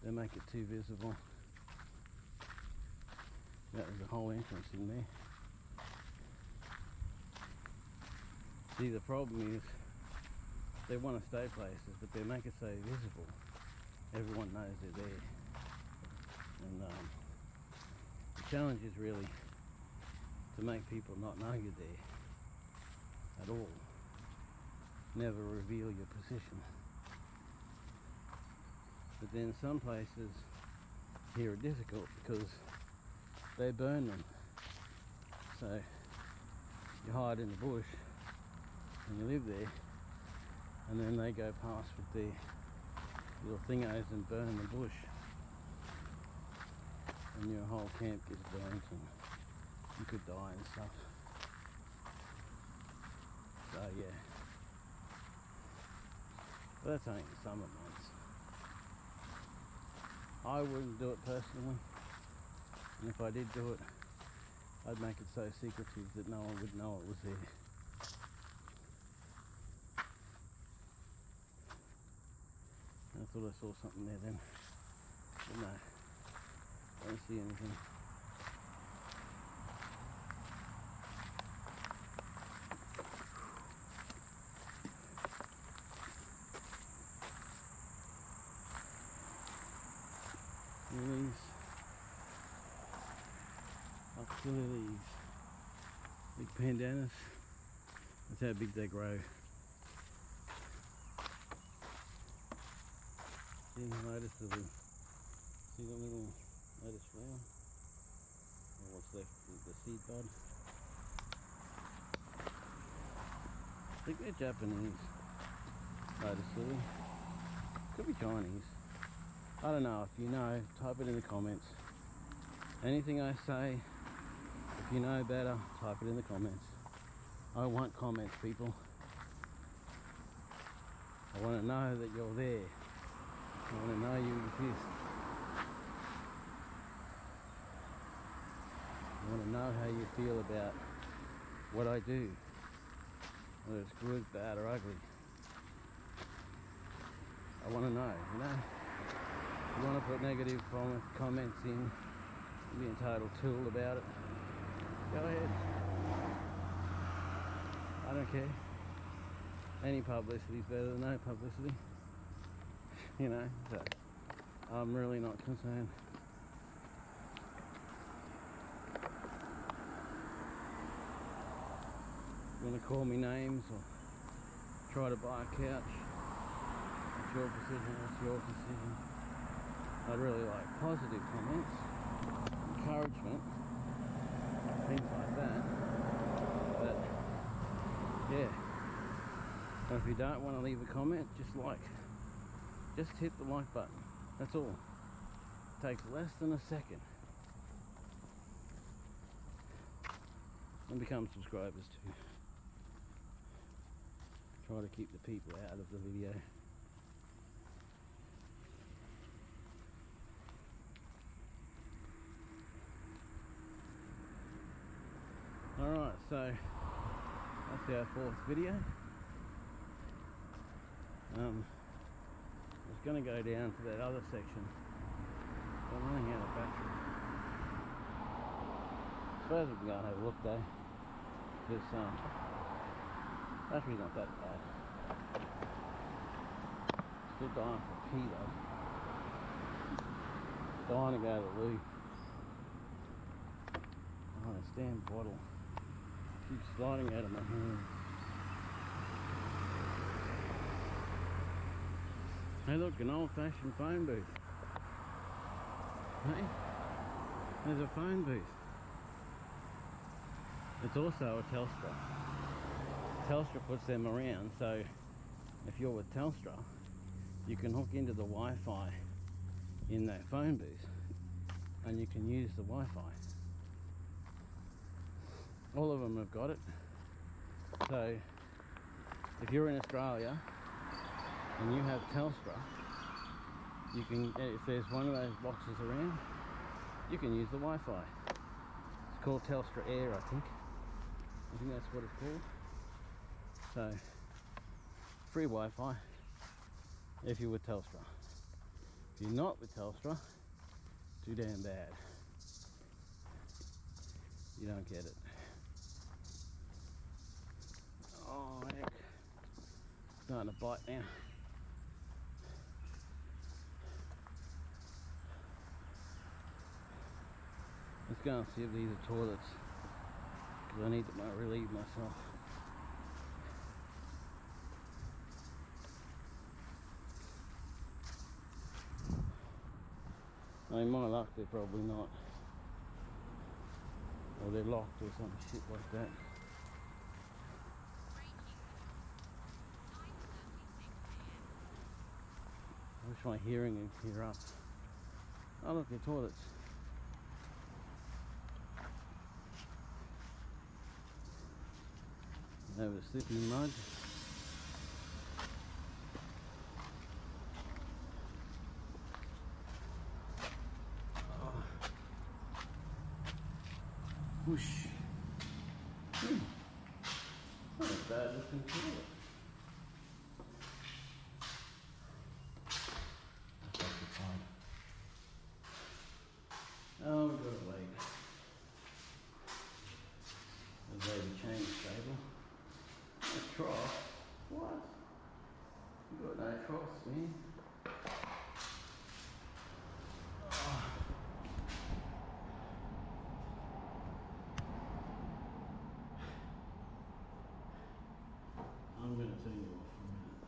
they make it too visible. That was the whole entrance in there. See, the problem is they want to stay places, but they make it so visible. Everyone knows they're there. And the challenge is really to make people not know you're there at all. Never reveal your position. But then some places here are difficult because they burn them. So you hide in the bush and you live there, and then they go past with their little thingos and burn the bush, and your whole camp gets burnt and you could die and stuff. So yeah, but that's only in the summer months. I wouldn't do it personally, and if I did do it, I'd make it so secretive that no one would know it was there. I thought I saw something there then, but no, I don't see anything. Lilies, up to lilies, big pandanus. That's how big they grow. See the lotus lily. See the little lotus flower? Or what's left of the seed pod? I think they're Japanese lotus lily. Could be Chinese. I don't know. If you know, type it in the comments. Anything I say, if you know better, type it in the comments. I want comments, people. I want to know that you're there. I want to know you exist. I want to know how you feel about what I do, whether it's good, bad or ugly. I want to know, you know. If you want to put negative comments in, be a total tool about it, go ahead. I don't care. Any publicity is better than no publicity. You know, so I'm really not concerned. You want to call me names or try to buy a couch, it's your decision, it's your decision. I'd really like positive comments, encouragement, things like that. But yeah, and if you don't want to leave a comment, just hit the like button. That's all. It takes less than a second. And become subscribers too. Try to keep the people out of the video. Alright, so that's our fourth video. I was going to go down to that other section, but I'm running out of battery. I suppose we can go and have a look though, because battery's not that bad. Still dying for pee though. Dying to go to the loo. Oh, a stand bottle keeps sliding out of my hand. Hey look, an old-fashioned phone booth. Hey, there's a phone booth. It's also a Telstra. Telstra puts them around, so if you're with Telstra, you can hook into the Wi-Fi in that phone booth and you can use the Wi-Fi. All of them have got it. So if you're in Australia and you have Telstra, You can, if there's one of those boxes around, you can use the Wi-Fi. It's called Telstra Air, I think. I think that's what it's called. So, free Wi-Fi if you're with Telstra. If you're not with Telstra, too damn bad. You don't get it. Oh heck, starting to bite now. Let's go and see if these are toilets, because I need to relieve myself. In my luck, they're probably not. Or they're locked or some shit like that. I wish my hearing would clear up. Oh look, they're toilets. Over the slippy mud. Oh. Whoosh. Not a bad looking toilet. Oh, we've got to wait. The baby change table. A trough? What? You got no troughs, man. Oh. I'm going to turn you off for a minute.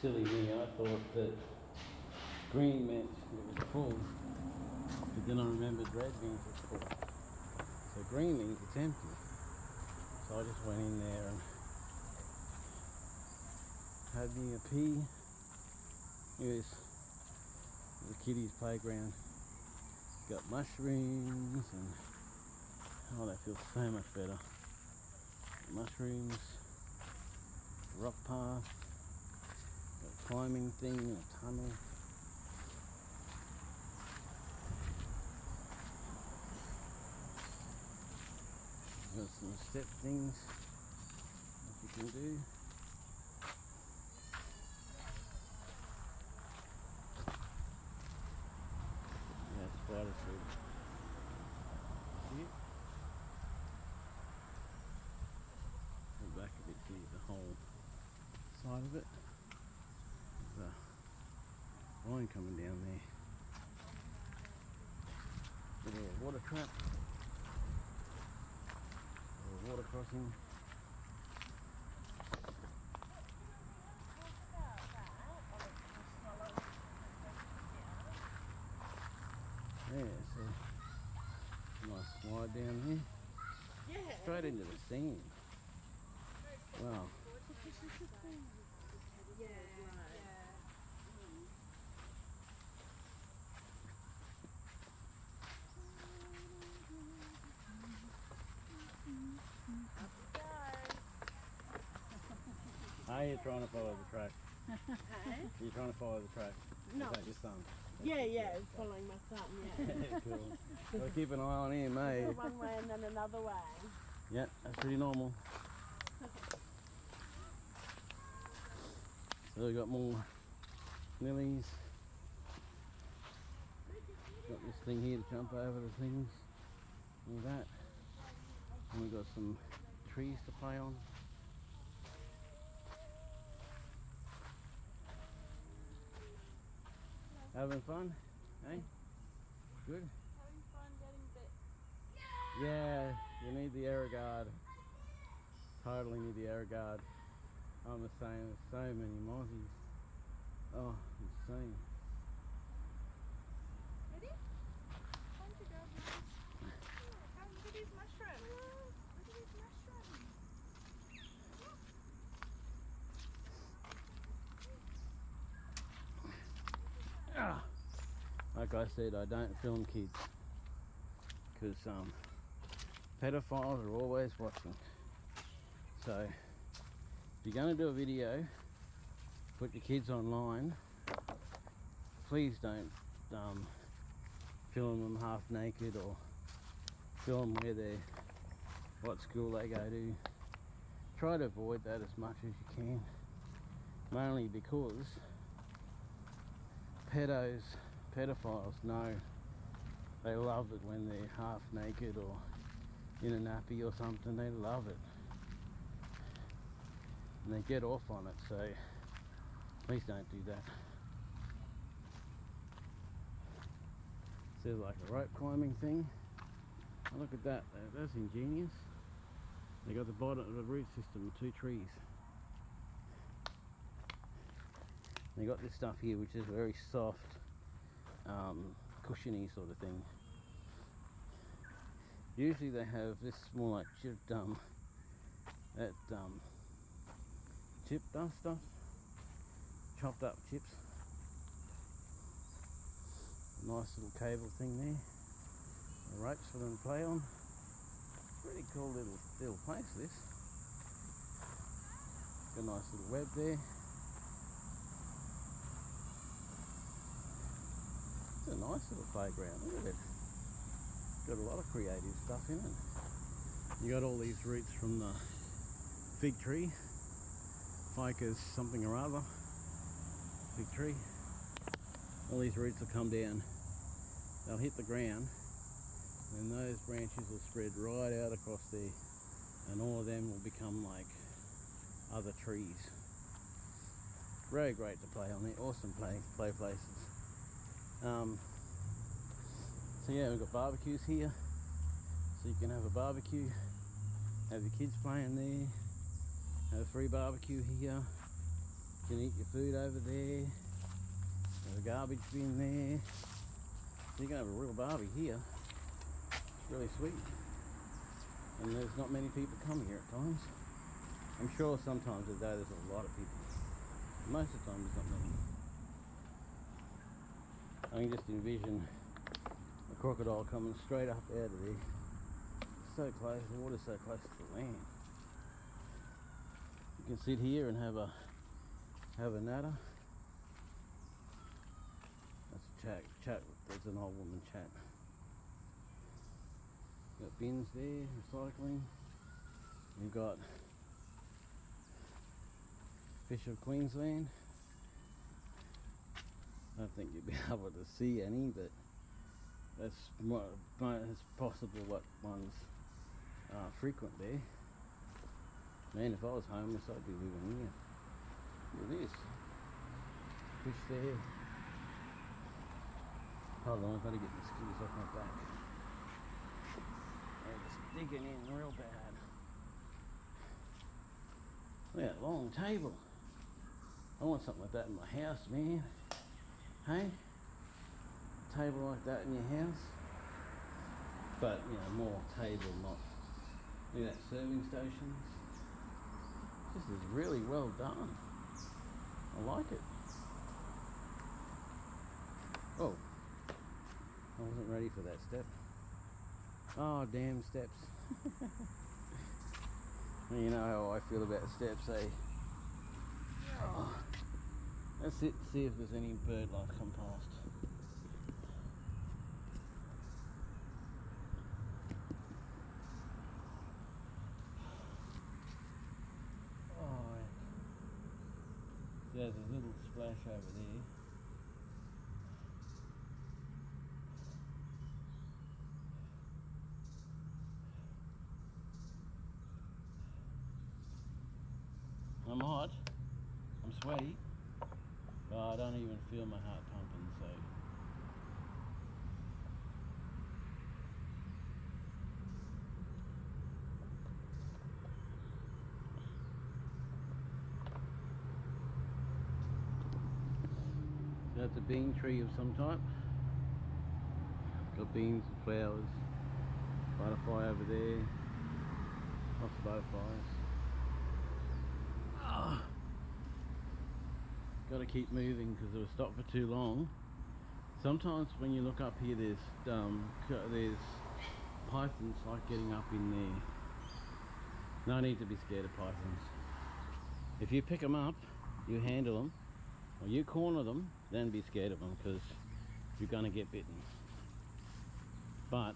Silly me, I thought that green meant it was full, but then I remembered red means it's full. So green means it's empty. So I just went in there and had me a pee. Here's the kiddies' playground. Got mushrooms and oh, that feels so much better. Mushrooms, rock path, got a climbing thing, a tunnel. Got some step things that you can do. Yeah, spider food. See it? Go back a bit, see the whole side of it. There's a line coming down there. Little water trap. Little water crossing. Yeah, so nice slide down there. Yeah. Straight into the sand. Wow. Yeah. Are you trying to follow the track? You're trying to follow the track? No. Is that your son? Yeah, following my son, yeah. Cool. Well, keep an eye on him, eh? One way and then another way. Yeah, that's pretty normal. So we got more lilies. Got this thing here to jump over the things. All that. And we've got some trees to play on. Having fun? Eh? Good? Having fun getting bit. Yeah, you need the air guard. Totally need the air guard. I'm the same as so many mozzies. Oh, insane. like I said, I don't film kids because pedophiles are always watching. So if you're going to do a video, put your kids online, please don't film them half naked or film where they're, what school they go to. Try to avoid that as much as you can, mainly because pedophiles know they love it when they're half naked or in a nappy or something. They love it and they get off on it, so please don't do that. There's like a rope climbing thing. Oh, look at that, that's ingenious. They got the bottom of the root system with 2 trees. They got this stuff here which is very soft, cushiony sort of thing. Usually they have this more like chipped stuff, chopped up chips. Nice little cable thing there. The ropes for them to play on. Pretty cool little place this. Got a nice little web there. It's a nice little playground, look at it. Got a lot of creative stuff in it. You got all these roots from the fig tree. Ficus something or other. Fig tree. All these roots will come down. They'll hit the ground. And those branches will spread right out across there. And all of them will become like other trees. Very great to play on there. Awesome play places. So yeah, we've got barbecues here, so you can have a barbecue, have your kids playing there, have a free barbecue here, you can eat your food over there, have a garbage bin there, so you can have a real barbie here. It's really sweet, and there's not many people come here at times. I'm sure sometimes a day there's a lot of people, most of the time there's not many. I can just envision a crocodile coming straight up out of there. It's so close, the water's so close to the land. You can sit here and have a natter. That's a chat. There's an old woman chat. Got bins there, recycling. You've got Fish of Queensland. I don't think you'll be able to see any, but that's possible what ones are frequent there. Man, if I was homeless, I'd be living here. Look at this. Fish there. Hold on, I've got to get the mosquitoes off my back. They're just digging in real bad. Look at that long table. I want something like that in my house, man. Hey? A table like that in your house? But, you know, more table, not... Look at that, serving stations. This is really well done. I like it. Oh. I wasn't ready for that step. Oh, damn steps. You know how I feel about steps, eh? Oh. Let's see if there's any bird life come past. Oh, there's a little splash over there. I'm hot. I'm sweaty. But I don't even feel my heart pumping, so. That's a bean tree of some type. Got beans and flowers. Butterfly over there. Lots of butterflies. Got to keep moving because it was stopped for too long. Sometimes when you look up here, there's pythons like getting up in there. No need to be scared of pythons. If you pick them up, you handle them, or you corner them, then be scared of them, because you're going to get bitten. But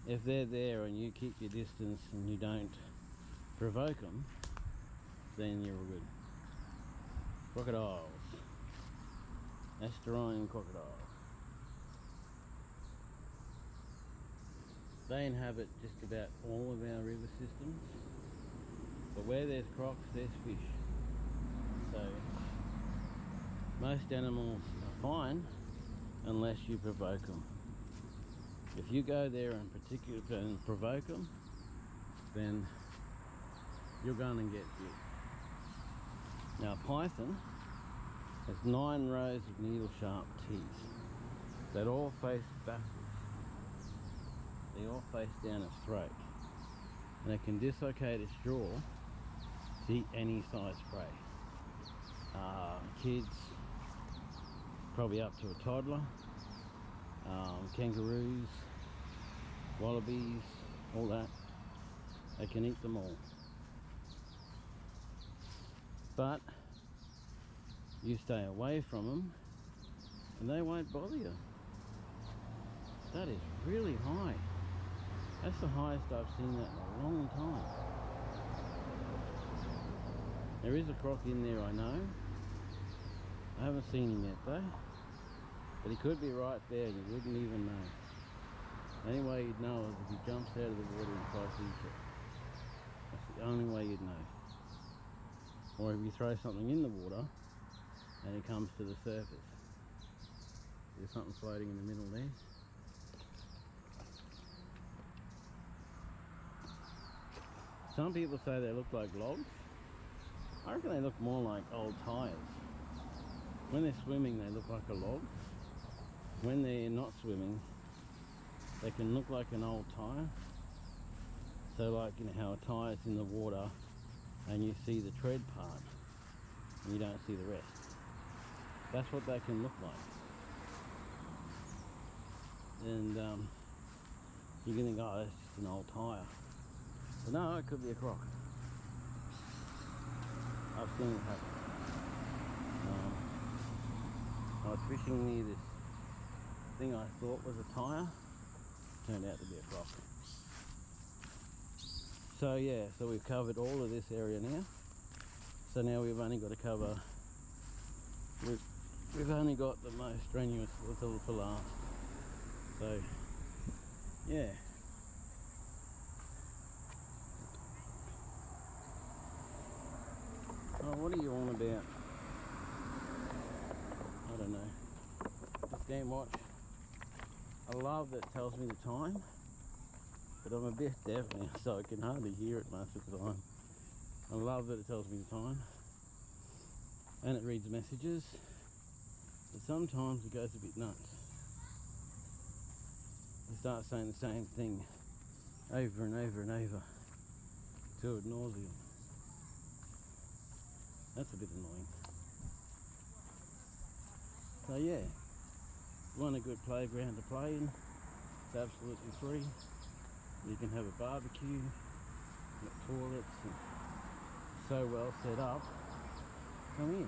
if they're there and you keep your distance and you don't provoke them, then you're good. Crocodiles. Estuarine crocodile. They inhabit just about all of our river systems, but where there's crocs, there's fish. So most animals are fine unless you provoke them. If you go there and provoke them, then you're going to get bit. Now, python has 9 rows of needle-sharp teeth that all face backwards. They all face down its throat, and it can dislocate its jaw to eat any size prey. Kids, probably up to a toddler, kangaroos, wallabies, all that. They can eat them all. But you stay away from them and they won't bother you. That is really high. That's the highest I've seen that in a long time. There is a croc in there, I know. I haven't seen him yet though. But he could be right there and you wouldn't even know. The only way you'd know is if he jumps out of the water and tries to eat you. That's the only way you'd know. Or if you throw something in the water and it comes to the surface. There's something floating in the middle there. Some people say they look like logs. I reckon they look more like old tyres. When they're swimming they look like a log. When they're not swimming they can look like an old tyre. So like, you know how a tyre's in the water and you see the tread part and you don't see the rest. That's what they can look like. And you can think, oh, that's just an old tyre. But no, it could be a croc. I've seen it happen. I was fishing near this thing I thought was a tyre. Turned out to be a croc. So yeah, so we've covered all of this area now. So now we've only got to cover, we've only got the most strenuous for last. So yeah. Oh, what are you on about? I don't know. This game watch. I love that it tells me the time, but I'm a bit deaf now, so I can hardly hear it most of the time. I love that it tells me the time, and it reads messages, but sometimes it goes a bit nuts. It starts saying the same thing over and over and over, to ad nauseam. That's a bit annoying. So yeah, if you want a good playground to play in, it's absolutely free. You can have a barbecue, got toilets, and so well set up. Come in.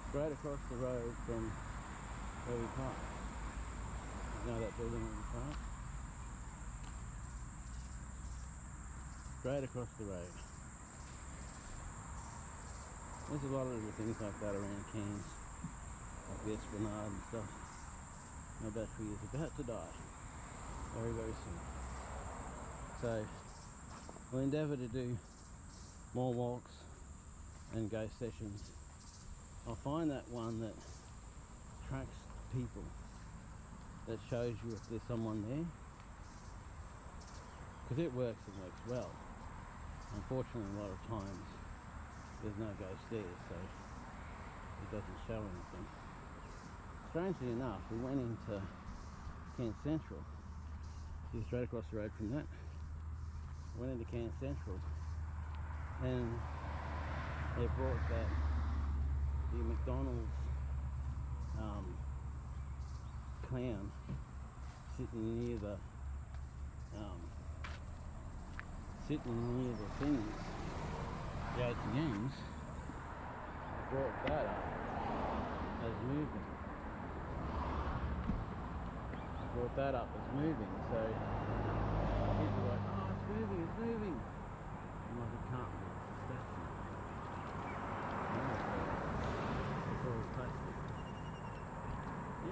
Straight across the road from where we park. You know that building where we park? Straight across the road. There's a lot of little things like that around Cairns, like the Esplanade and stuff. My battery is about to die, very, very soon. So, we'll endeavour to do more walks and ghost sessions. I'll find that one that tracks people, that shows you if there's someone there, because it works and works well. Unfortunately, a lot of times there's no ghost there, so it doesn't show anything. Strangely enough, we went into Cairns Central This is straight across the road from that. Went into Cairns Central and they brought the McDonald's clown sitting near the things, the ATMs. They brought that up as moving. Brought that up as moving, so people are like, oh, it's moving, it's moving. I'm like, it can't be, it's a statue. No, it's all plastic.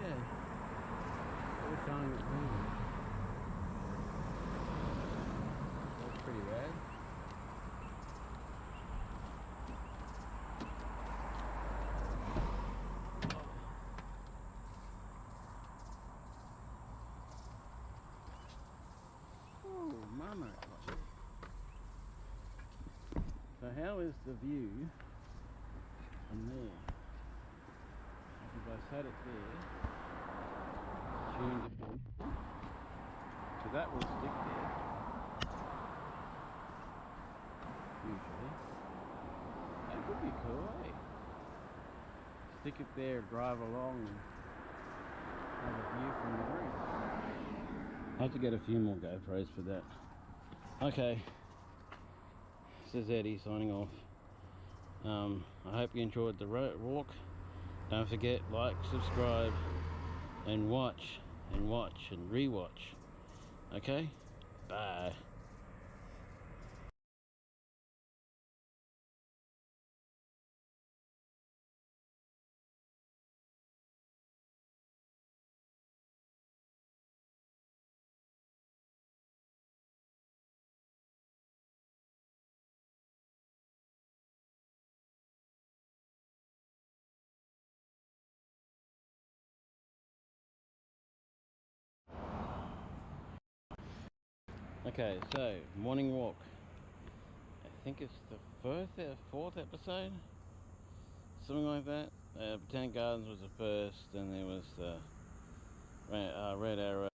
Yeah, they're showing it's moving. That's pretty rad. Mama. So how is the view from there? If I set it there, tuned it in, so that will stick there, usually. That could be cool, eh? Stick it there, drive along and have a view from the roof. I'll have to get a few more GoPros for that. Okay, this is Eddie signing off. I hope you enjoyed the walk. Don't forget, like, subscribe, and watch, and rewatch. Okay? Bye. Okay, so morning walk. I think it's the fourth episode, something like that. Botanic Gardens was the first, and there was the Red Arrow